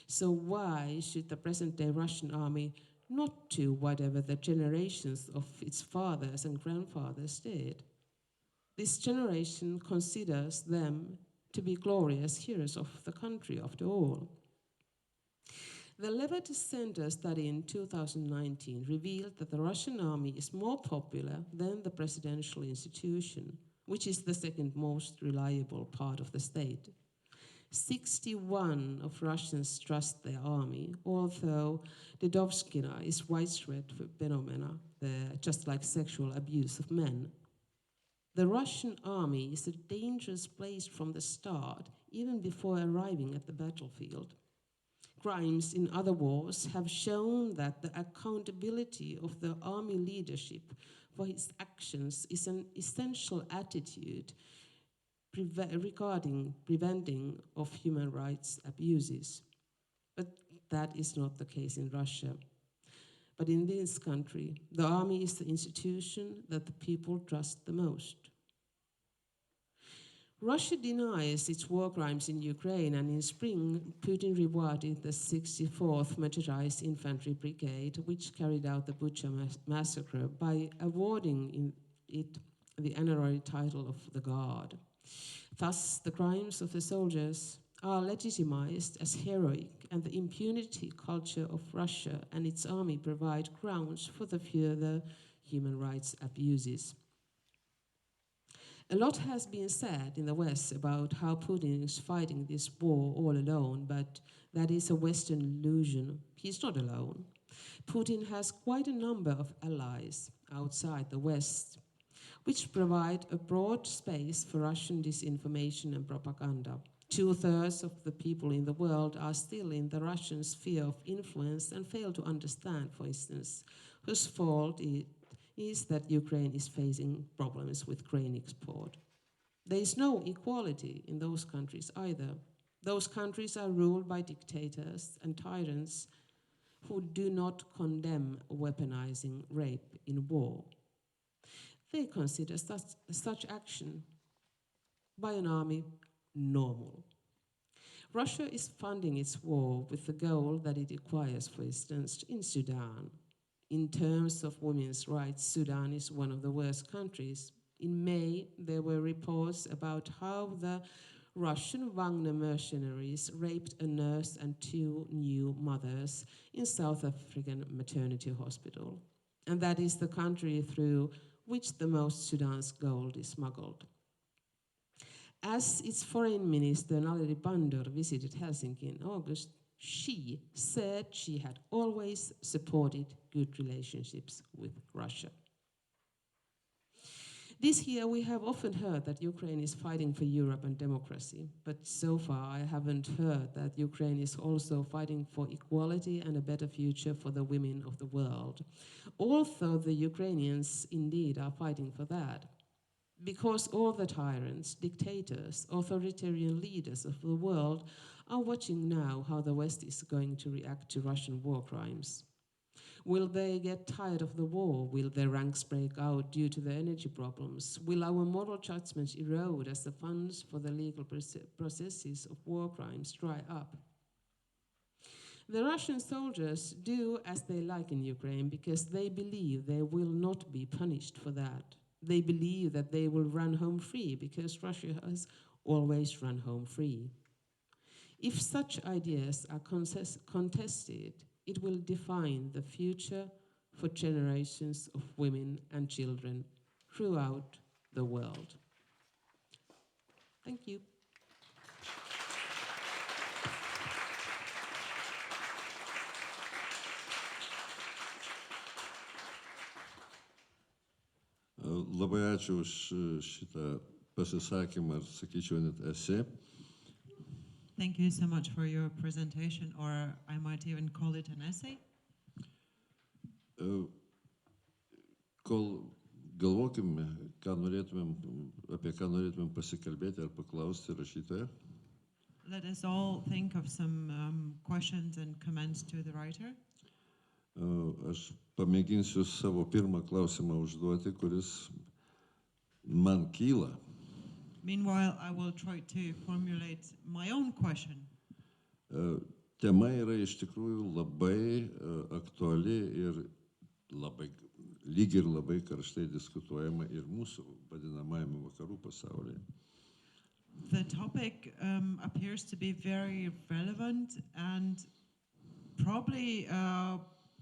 Speaker 3: So why should the present-day Russian army not do whatever the generations of its fathers and grandfathers did? This generation considers them to be glorious heroes of the country, after all. The Levitt Center study in 2019 revealed that the Russian army is more popular than the presidential institution, which is the second most reliable part of the state. 61 of Russians trust their army, although dedovskina is widespread phenomena, just like sexual abuse of men. The Russian army is a dangerous place from the start, even before arriving at the battlefield. Crimes in other wars have shown that the accountability of the army leadership for his actions is an essential attitude regarding preventing of human rights abuses. But that is not the case in Russia. But in this country, the army is the institution that the people trust the most. Russia denies its war crimes in Ukraine, and in spring, Putin rewarded the 64th Motorized Infantry Brigade, which carried out the Bucha massacre, by awarding it the honorary title of the Guard. Thus, the crimes of the soldiers are legitimized as heroic, and the impunity culture of Russia and its army provide grounds for the further human rights abuses. A lot has been said in the West about how Putin is fighting this war all alone, but that is a Western illusion. He's not alone. Putin has quite a number of allies outside the West, which provide a broad space for Russian disinformation and propaganda. 2/3 of the people in the world are still in the Russian sphere of influence and fail to understand, for instance, whose fault it is that Ukraine is facing problems with grain export. There is no equality in those countries either. Those countries are ruled by dictators and tyrants who do not condemn weaponizing rape in war. They consider such action by an army normal. Russia is funding its war with the goal that it acquires, for instance, in Sudan. In terms of women's rights, Sudan is one of the worst countries. In May, there were reports about how the Russian Wagner mercenaries raped a nurse and 2 new mothers in South African maternity hospital. And that is the country through which the most Sudan's gold is smuggled. As its foreign minister, Naledi Pandor, visited Helsinki in August, she said she had always supported good relationships with Russia. This year, we have often heard that Ukraine is fighting for Europe and democracy, but so far I haven't heard that Ukraine is also fighting for equality and a better future for the women of the world. Although the Ukrainians indeed are fighting for that, because all the tyrants, dictators, authoritarian leaders of the world are watching now how the West is going to react to Russian war crimes. Will they get tired of the war? Will their ranks break out due to the energy problems? Will our moral judgments erode as the funds for the legal processes of war crimes dry up? The Russian soldiers do as they like in Ukraine because they believe they will not be punished for that. They believe that they will run home free because Russia has always run home free. If such ideas are contested, it will define the future for generations of women and children throughout the world. Thank you.
Speaker 2: Labai ačiū už šitą pasisakymą, ir sakyčiau net esė.
Speaker 1: Thank you so much for your presentation, or I might even call it an essay.
Speaker 2: Kol galvokime, apie ką norėtumėm pasikalbėti ar paklausti rašytoją.
Speaker 1: Let us all think of some questions and comments to the writer.
Speaker 2: Aš pamėginsiu savo pirmą klausimą užduoti, kuris man kyla.
Speaker 1: Meanwhile, I will try to formulate my own question.
Speaker 2: Tema yra iš tikrųjų labai aktuali ir labai lyg ir labai karštai diskutuojama ir mūsų vadinamajame vakarų pasaulyje.
Speaker 1: The topic appears to be very relevant and probably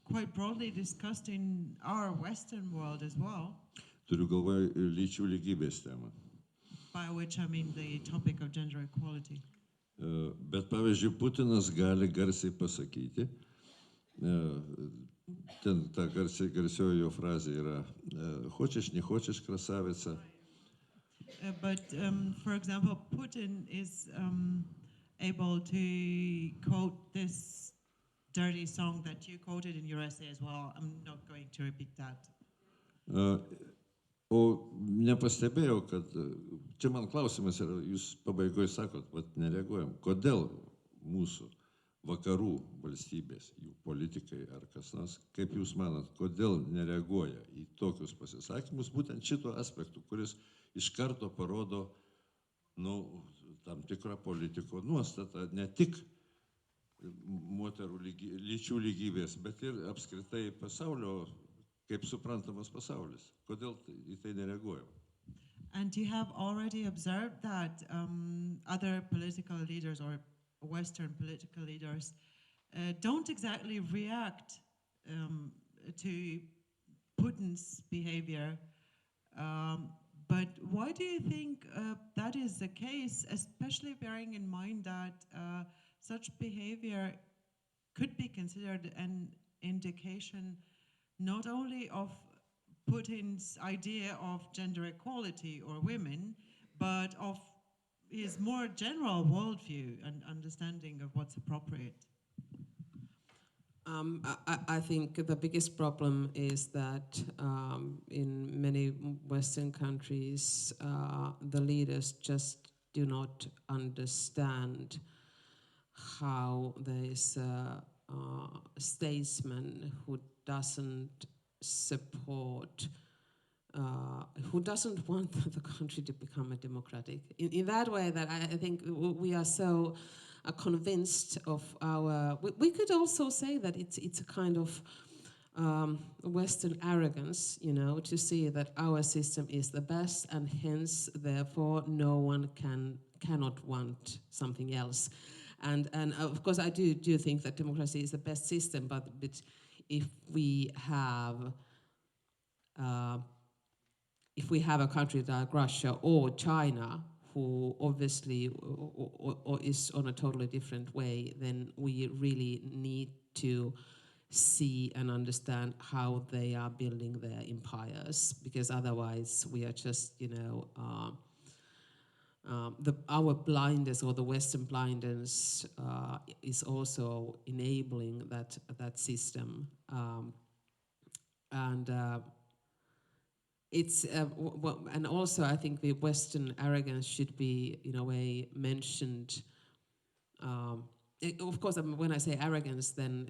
Speaker 1: quite broadly discussed in our Western world as well,
Speaker 2: Turiu galvoje lyčių lygybės temą.
Speaker 1: by which I mean the topic of gender equality.
Speaker 2: Bet pavyzdžiui, Putinas gali garsiai pasakyti, ten ta garsioji jo frazė yra хочешь, не хочешь, красавица.
Speaker 1: But for example, Putin is able to quote this dirty song that you quoted in your essay as well. I'm not going to repeat that.
Speaker 2: O nepastebėjau, kad čia man klausimas yra, jūs pabaigoje sakot, nereaguojam. Kodėl mūsų vakarų valstybės, jų politikai ar kas nors, kaip jūs manot, kodėl nereaguoja į tokius pasisakymus, būtent šito aspektu, kuris iš karto parodo tam tikrą politiko nuostatą, ne tik moterų lyčių lygybės, bet ir apskritai pasaulio, kaip suprantamas pasaulis. Kodėl į tai nereaguojam?
Speaker 1: And you have already observed that other political leaders or Western political leaders don't exactly react to Putin's behavior. But why do you think that is the case, especially bearing in mind that such behavior could be considered an indication not only of Putin's idea of gender equality or women, but of his more general worldview and understanding of what's appropriate?
Speaker 3: I think the biggest problem is that in many Western countries, the leaders just do not understand how there is a statesman who doesn't support, who doesn't want the country to become a democratic. In that way, that I think we are so convinced of our. We could also say that it's a kind of Western arrogance, to see that our system is the best, and hence, therefore, no one cannot want something else. And of course, I do think that democracy is the best system, but if we have a country like Russia or China, who obviously or is on a totally different way, then we really need to see and understand how they are building their empires, because otherwise we are just, our blindness, or the Western blindness, is also enabling that system, it's and also I think the Western arrogance should be in a way mentioned. Of course, when I say arrogance, then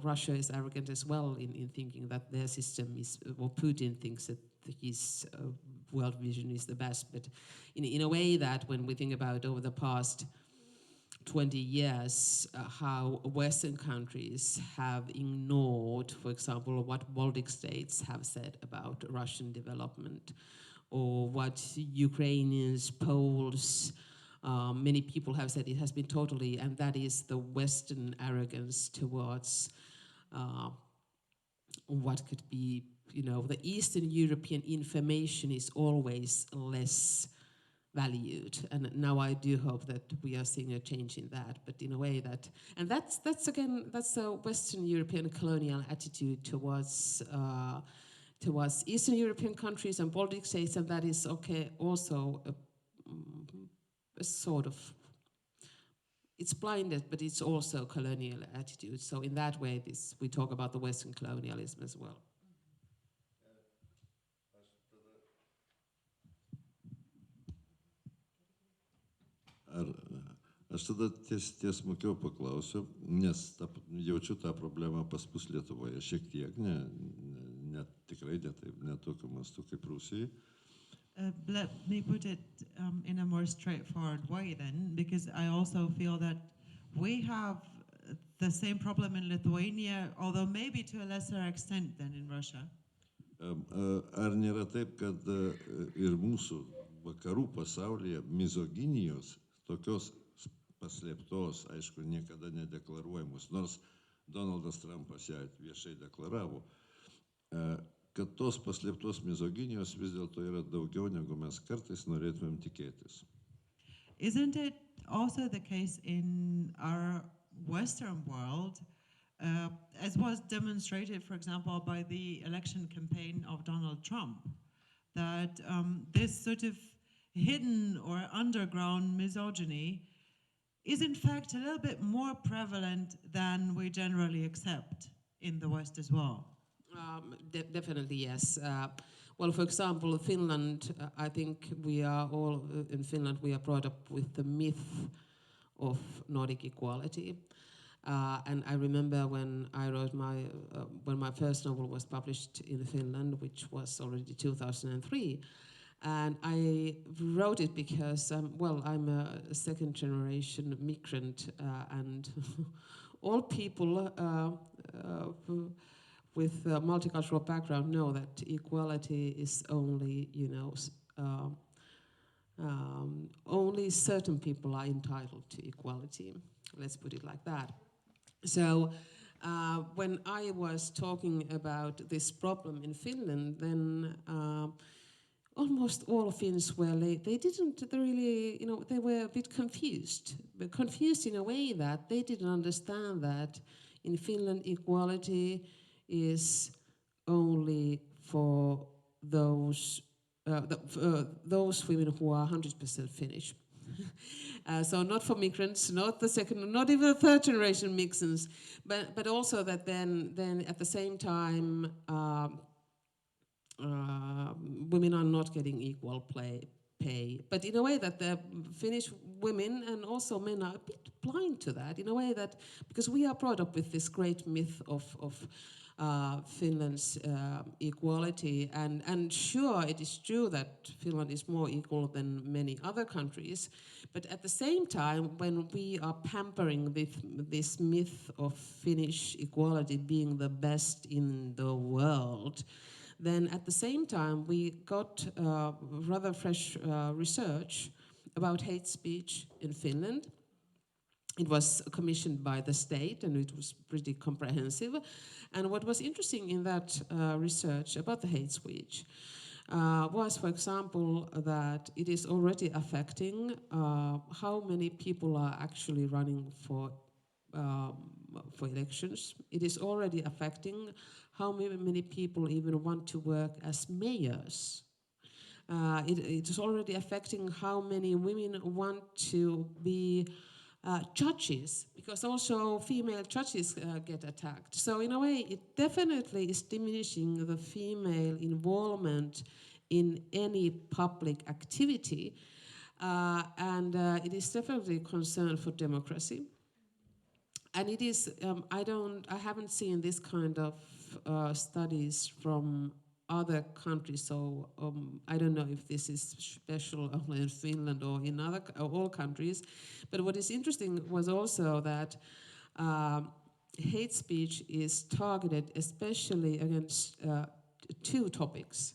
Speaker 3: Russia is arrogant as well in thinking that their system is, or Putin thinks that his world vision is the best. But in a way that when we think about over the past 20 years, how Western countries have ignored, for example, what Baltic states have said about Russian development, or what Ukrainians, Poles, many people have said, it has been totally, and that is the Western arrogance towards what could be, the Eastern European information is always less valued, and now I do hope that we are seeing a change in that, but in a way that, and that's a Western European colonial attitude towards Eastern European countries and Baltic states, and that is also a sort of, it's blinded, but it's also colonial attitude. So in that way, we talk about the Western colonialism as well.
Speaker 2: Aš tada tiesmukiau paklausiu, nes jaučiu tą problemą pas mus Lietuvoje šiek tiek, tikrai ne tokiu mastu kaip Rusijai.
Speaker 1: Let me put it in a more straightforward way then, because I also feel that we have the same problem in Lithuania, although maybe to a lesser extent than in Russia.
Speaker 2: Ar nėra taip, kad ir mūsų vakarų pasaulyje mizoginijos, tokios paslėptos, aišku, niekada nedeklaruojamos, nors Donaldas Trumpas ją viešai deklaravo, kad tos paslėptos mizoginijos vis dėlto yra daugiau, negu mes kartais norėtumėm tikėtis.
Speaker 1: Isn't it also the case in our Western world, as was demonstrated, for example, by the election campaign of Donald Trump, that this sort of hidden or underground misogyny is in fact a little bit more prevalent than we generally accept in the West as well?
Speaker 3: Definitely, yes. Well, for example, Finland, I think we are all, in Finland, we are brought up with the myth of Nordic equality. And I remember when I wrote when my first novel was published in Finland, which was already 2003, and I wrote it because, well, I'm a second generation migrant, and all people with a multicultural background know that equality is only, only certain people are entitled to equality. Let's put it like that. So when I was talking about this problem in Finland, then almost all Finns were, they didn't really, they were a bit confused. But confused in a way that they didn't understand that in Finland equality is only for those women who are 100% Finnish. So not for migrants, not the second, not even the third generation migrants, but also that then at the same time women are not getting equal pay. But in a way that the Finnish women and also men are a bit blind to that, in a way that, because we are brought up with this great myth of Finland's equality, and sure, it is true that Finland is more equal than many other countries, but at the same time, when we are pampering this myth of Finnish equality being the best in the world, then at the same time we got rather fresh research about hate speech in Finland. It was commissioned by the state and it was pretty comprehensive. And what was interesting in that research about the hate speech was, for example, that it is already affecting how many people are actually running for elections. It is already affecting how many people even want to work as mayors. It is already affecting how many women want to be judges, because also female judges get attacked. So in a way, it definitely is diminishing the female involvement in any public activity, and it is definitely a concern for democracy. And it is, I haven't seen this kind of studies from other countries, so I don't know if this is special only in Finland or in all countries. But what is interesting was also that hate speech is targeted especially against two topics.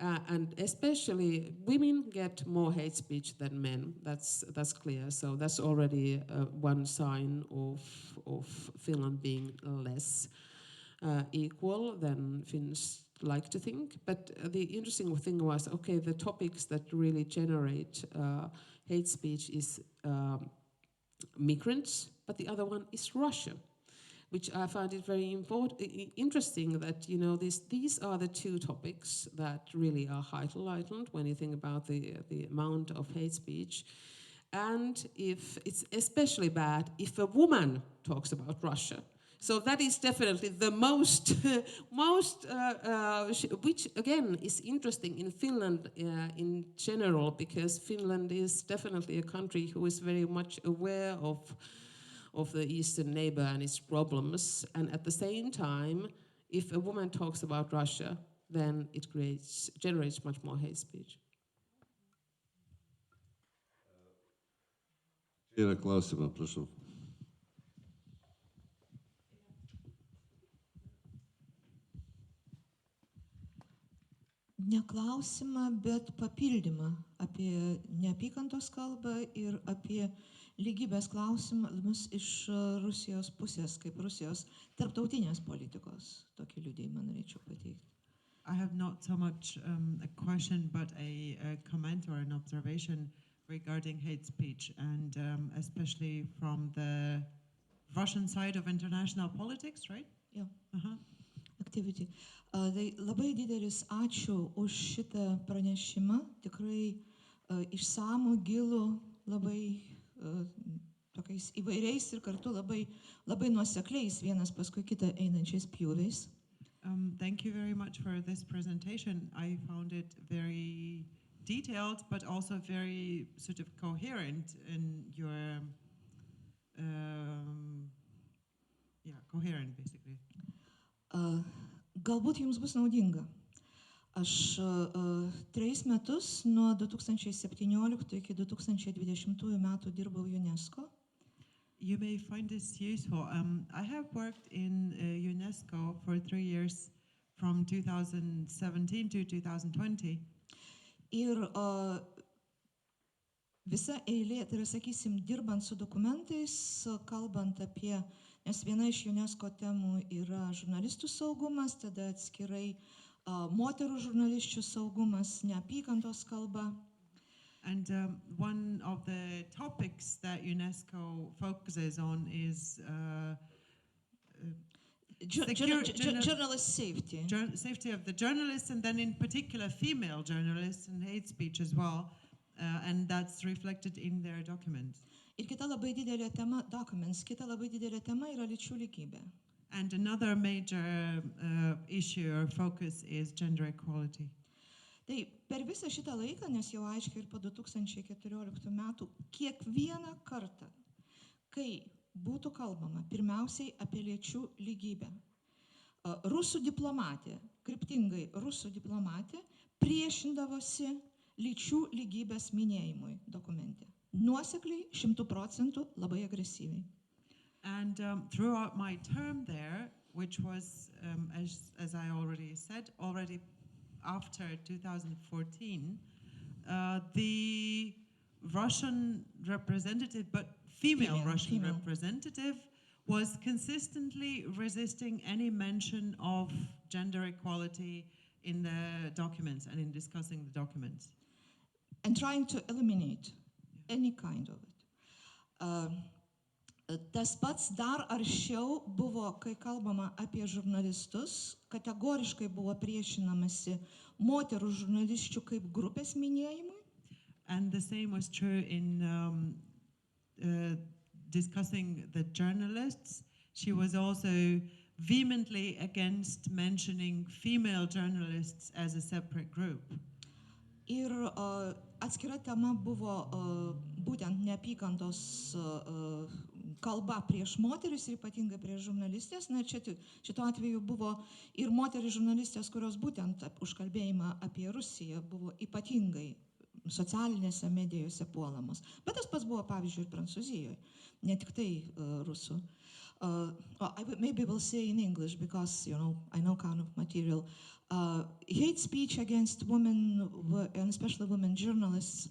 Speaker 3: And especially women get more hate speech than men. That's clear. So that's already one sign of Finland being less equal than Finns like to think. But the interesting thing was, okay, the topics that really generate hate speech is migrants, but the other one is Russia, which I find it very interesting that, these are the two topics that really are heightened when you think about the amount of hate speech. And if it's especially bad if a woman talks about Russia. So that is definitely the most, which again is interesting in Finland in general, because Finland is definitely a country who is very much aware of the eastern neighbor and its problems. And at the same time, if a woman talks about Russia, then it generates much more hate speech.
Speaker 2: Yra klausimas, prašau.
Speaker 4: ne klausimą, bet papildymą apie neapykantos kalbą ir apie lygybės klausimus iš Rusijos pusės, kaip Rusijos tarptautinės politikos. Tokį liudijimą norėčiau pateikti.
Speaker 1: I have not so much a question, but a comment or an observation regarding hate speech, and especially from the Russian side of international politics, right?
Speaker 4: Jo.
Speaker 1: Uh-huh.
Speaker 4: Activity. Tai labai didelis ačiū už šitą pranešimą, tikrai išsamų, gilų, labai tokiais įvairiais ir kartu labai nuosekliais vienas paskui kitą einančiais pjūviais.
Speaker 1: Thank you very much for this presentation. I found it very detailed, but also very sort of coherent in your, coherent basically.
Speaker 4: Galbūt jums bus naudinga. Aš 3 metus nuo 2017 iki 2020 metų dirbau UNESCO.
Speaker 1: You may find this useful. I have worked in UNESCO for 3 years, from 2017 to 2020.
Speaker 4: Ir visa eilė, tai yra, sakysim, dirbant su dokumentais, kalbant apie, nes viena iš UNESCO temų yra žurnalistų saugumas, tada atskirai moterų žurnalisčių saugumas, neapykantos kalba.
Speaker 1: And one of the topics that UNESCO focuses on is
Speaker 4: Journalist safety.
Speaker 1: Safety of the journalists, and then in particular female journalists, and hate speech as well, and that's reflected in their document.
Speaker 4: Ir kita labai didelė tema, documents, kita labai didelė tema yra lyčių lygybė.
Speaker 1: And another major issue or focus is gender equality.
Speaker 4: Tai per visą šitą laiką, nes jau aiškiai ir po 2014 metų, kiekvieną kartą, kai būtų kalbama pirmiausiai apie lyčių lygybę, rusų diplomatė, kryptingai rusų diplomatė, priešindavosi lyčių lygybės minėjimui dokumente. Nuosekliai, 100%, labai agresyviai.
Speaker 1: And throughout my term there, which was, as I already said, already after 2014, the Russian representative, but female Russian representative, was consistently resisting any mention of gender equality in the documents and in discussing the documents.
Speaker 4: And trying to eliminate any kind of it. Tas pats dar aršiau buvo, kai kalbama apie žurnalistus, kategoriškai buvo priešinamasi moterų žurnalisčių kaip grupės minėjimui.
Speaker 1: And the same was true in discussing the journalists. She was also vehemently against mentioning female journalists as a separate group.
Speaker 4: Ir atskira tema buvo būtent neapykantos kalba prieš moteris ir ypatingai prieš žurnalistės. Na, šituo atveju buvo ir moteris žurnalistės, kurios būtent už kalbėjimą apie Rusiją buvo ypatingai socialinėse medijose puolamos. Bet tas pats buvo, pavyzdžiui, ir Prancūzijoje, ne tik tai rusų. Maybe we'll say in English because, I know kind of material. Hate speech against women, and especially women journalists,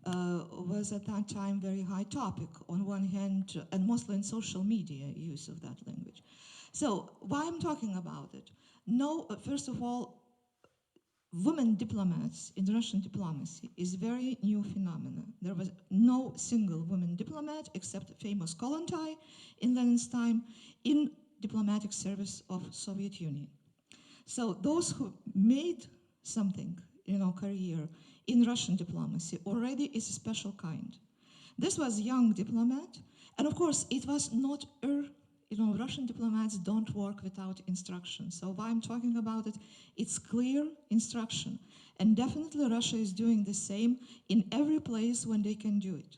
Speaker 4: was at that time very high topic on one hand, and mostly in social media use of that language. So why I'm talking about it? No, first of all, women diplomats in Russian diplomacy is very new phenomenon. There was no single woman diplomat except famous Kollontai in Lenin's time in diplomatic service of Soviet Union. So those who made something, career in Russian diplomacy already is a special kind. This was a young diplomat, and of course it was not Russian diplomats don't work without instruction. So why I'm talking about it, it's clear instruction. And definitely Russia is doing the same in every place when they can do it.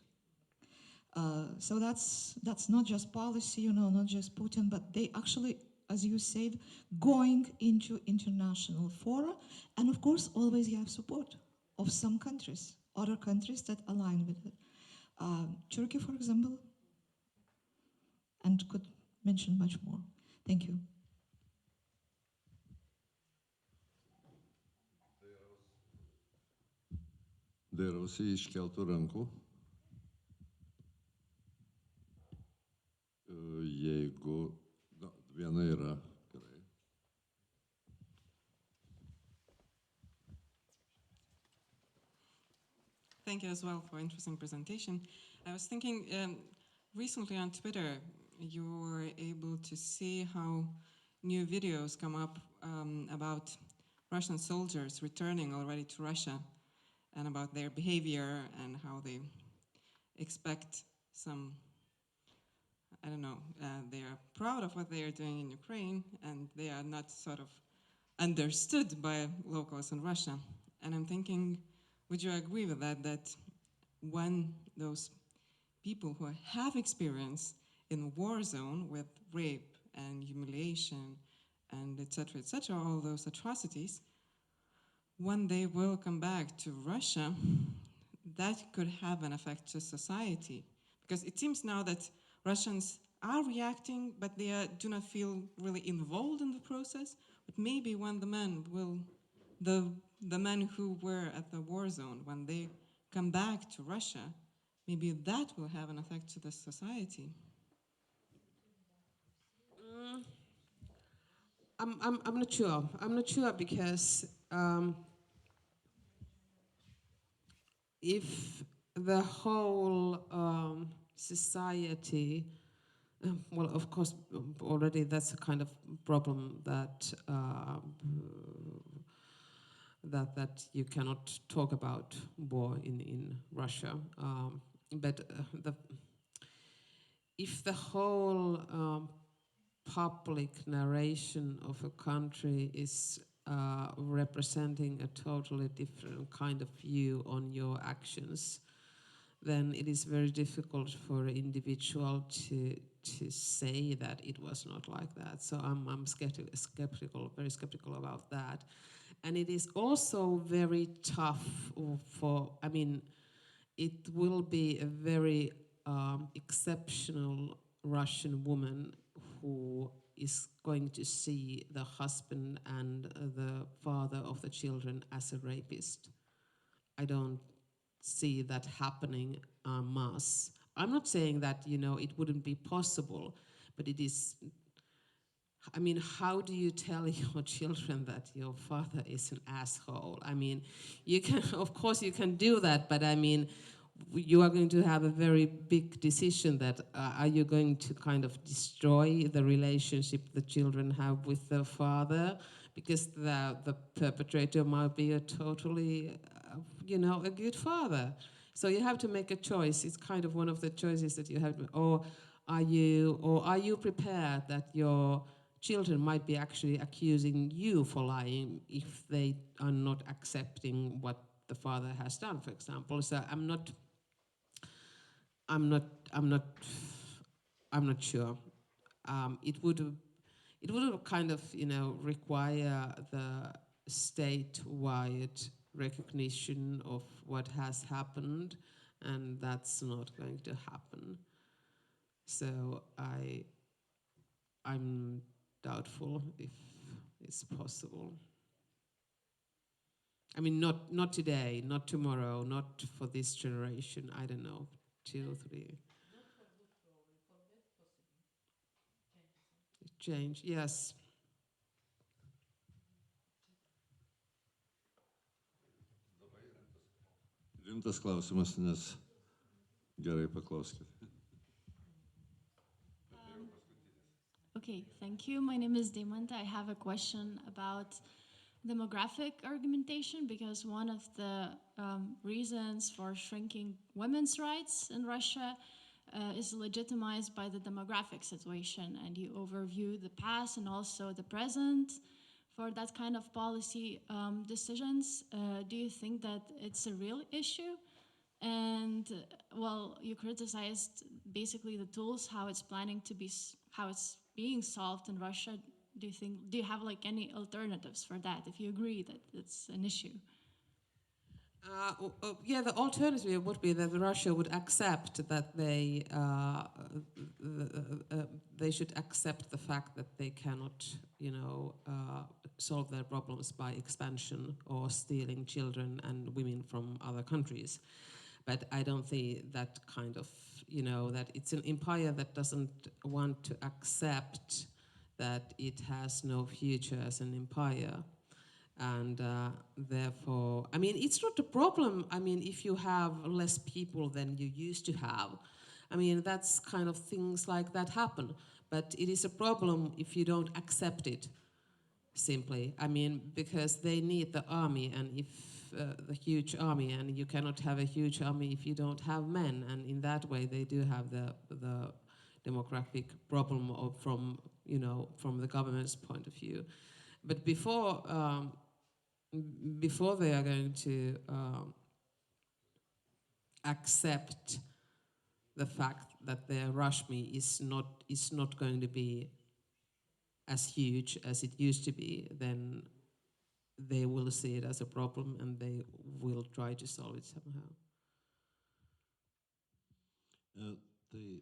Speaker 4: So that's not just policy, not just Putin, but they actually, as you said, going into international fora. And of course, always you have support of some countries, other countries that align with it. Turkey, for example, and could mention much more. Thank you.
Speaker 2: Tai aš Dairausi iškeltų rankų. Jeigu viena yra gerai.
Speaker 5: Thank you as well for interesting presentation. I was thinking, recently on Twitter, you were able to see how new videos come up about Russian soldiers returning already to Russia and about their behavior and how they expect some, I don't know, they are proud of what they are doing in Ukraine and they are not sort of understood by locals in Russia. And I'm thinking, would you agree with that, that when those people who have experience in war zone with rape and humiliation and et cetera, all those atrocities, when they will come back to Russia, that could have an effect to society? Because it seems now that Russians are reacting, but they do not feel really involved in the process. But maybe when the men will, the men who were at the war zone, when they come back to Russia, maybe that will have an effect to the society.
Speaker 3: I'm not sure. I'm not sure because if the whole society, well, of course, already that's a kind of problem that that you cannot talk about war in Russia. But if the whole public narration of a country is representing a totally different kind of view on your actions, then it is very difficult for an individual to say that it was not like that. So I'm skeptical, very skeptical about that. And it is also very tough for, I mean, it will be a very exceptional Russian woman who is going to see the husband and the father of the children as a rapist. I don't see that happening en masse. I'm not saying that, you know, it wouldn't be possible, but it is, I mean, how do you tell your children that your father is an asshole? I mean, you can, of course you can do that, but I mean, you are going to have a very big decision that are you going to kind of destroy the relationship the children have with their father because the perpetrator might be a totally, you know, a good father. So you have to make a choice. It's kind of one of the choices that you have to, or are you prepared that your children might be actually accusing you for lying if they are not accepting what the father has done, for example. So I'm not sure. It would kind of, you know, require the statewide recognition of what has happened, and that's not going to happen. So I'm doubtful if it's possible. I mean, not today, not tomorrow, not for this generation. I don't know, 2 or 3. Change, yes.
Speaker 2: Rimtas klausimas, nes gerai paklauskite.
Speaker 6: Okay, thank you. My name is Demanta. I have a question about demographic argumentation, because one of the reasons for shrinking women's rights in Russia is legitimized by the demographic situation, and you overview the past and also the present for that kind of policy decisions. Do you think that it's a real issue? And well, you criticized basically the tools, how it's planning to be, how it's being solved in Russia. Do you have like any alternatives for that, if you agree that it's an issue?
Speaker 3: Yeah, the alternative would be that Russia would accept that they should accept the fact that they cannot, you know, solve their problems by expansion or stealing children and women from other countries. But I don't think that kind of, that it's an empire that doesn't want to accept that it has no future as an empire. And therefore, I mean, it's not a problem, I mean, if you have less people than you used to have. I mean, that's kind of things like that happen. But it is a problem if you don't accept it, simply. I mean, because they need the army, and if the huge army, and you cannot have a huge army if you don't have men, and in that way they do have the demographic problem from the government's point of view. But before they are going to accept the fact that their Rashmi is not going to be as huge as it used to be, then they will see it as a problem and they will try to solve it somehow.
Speaker 2: Tai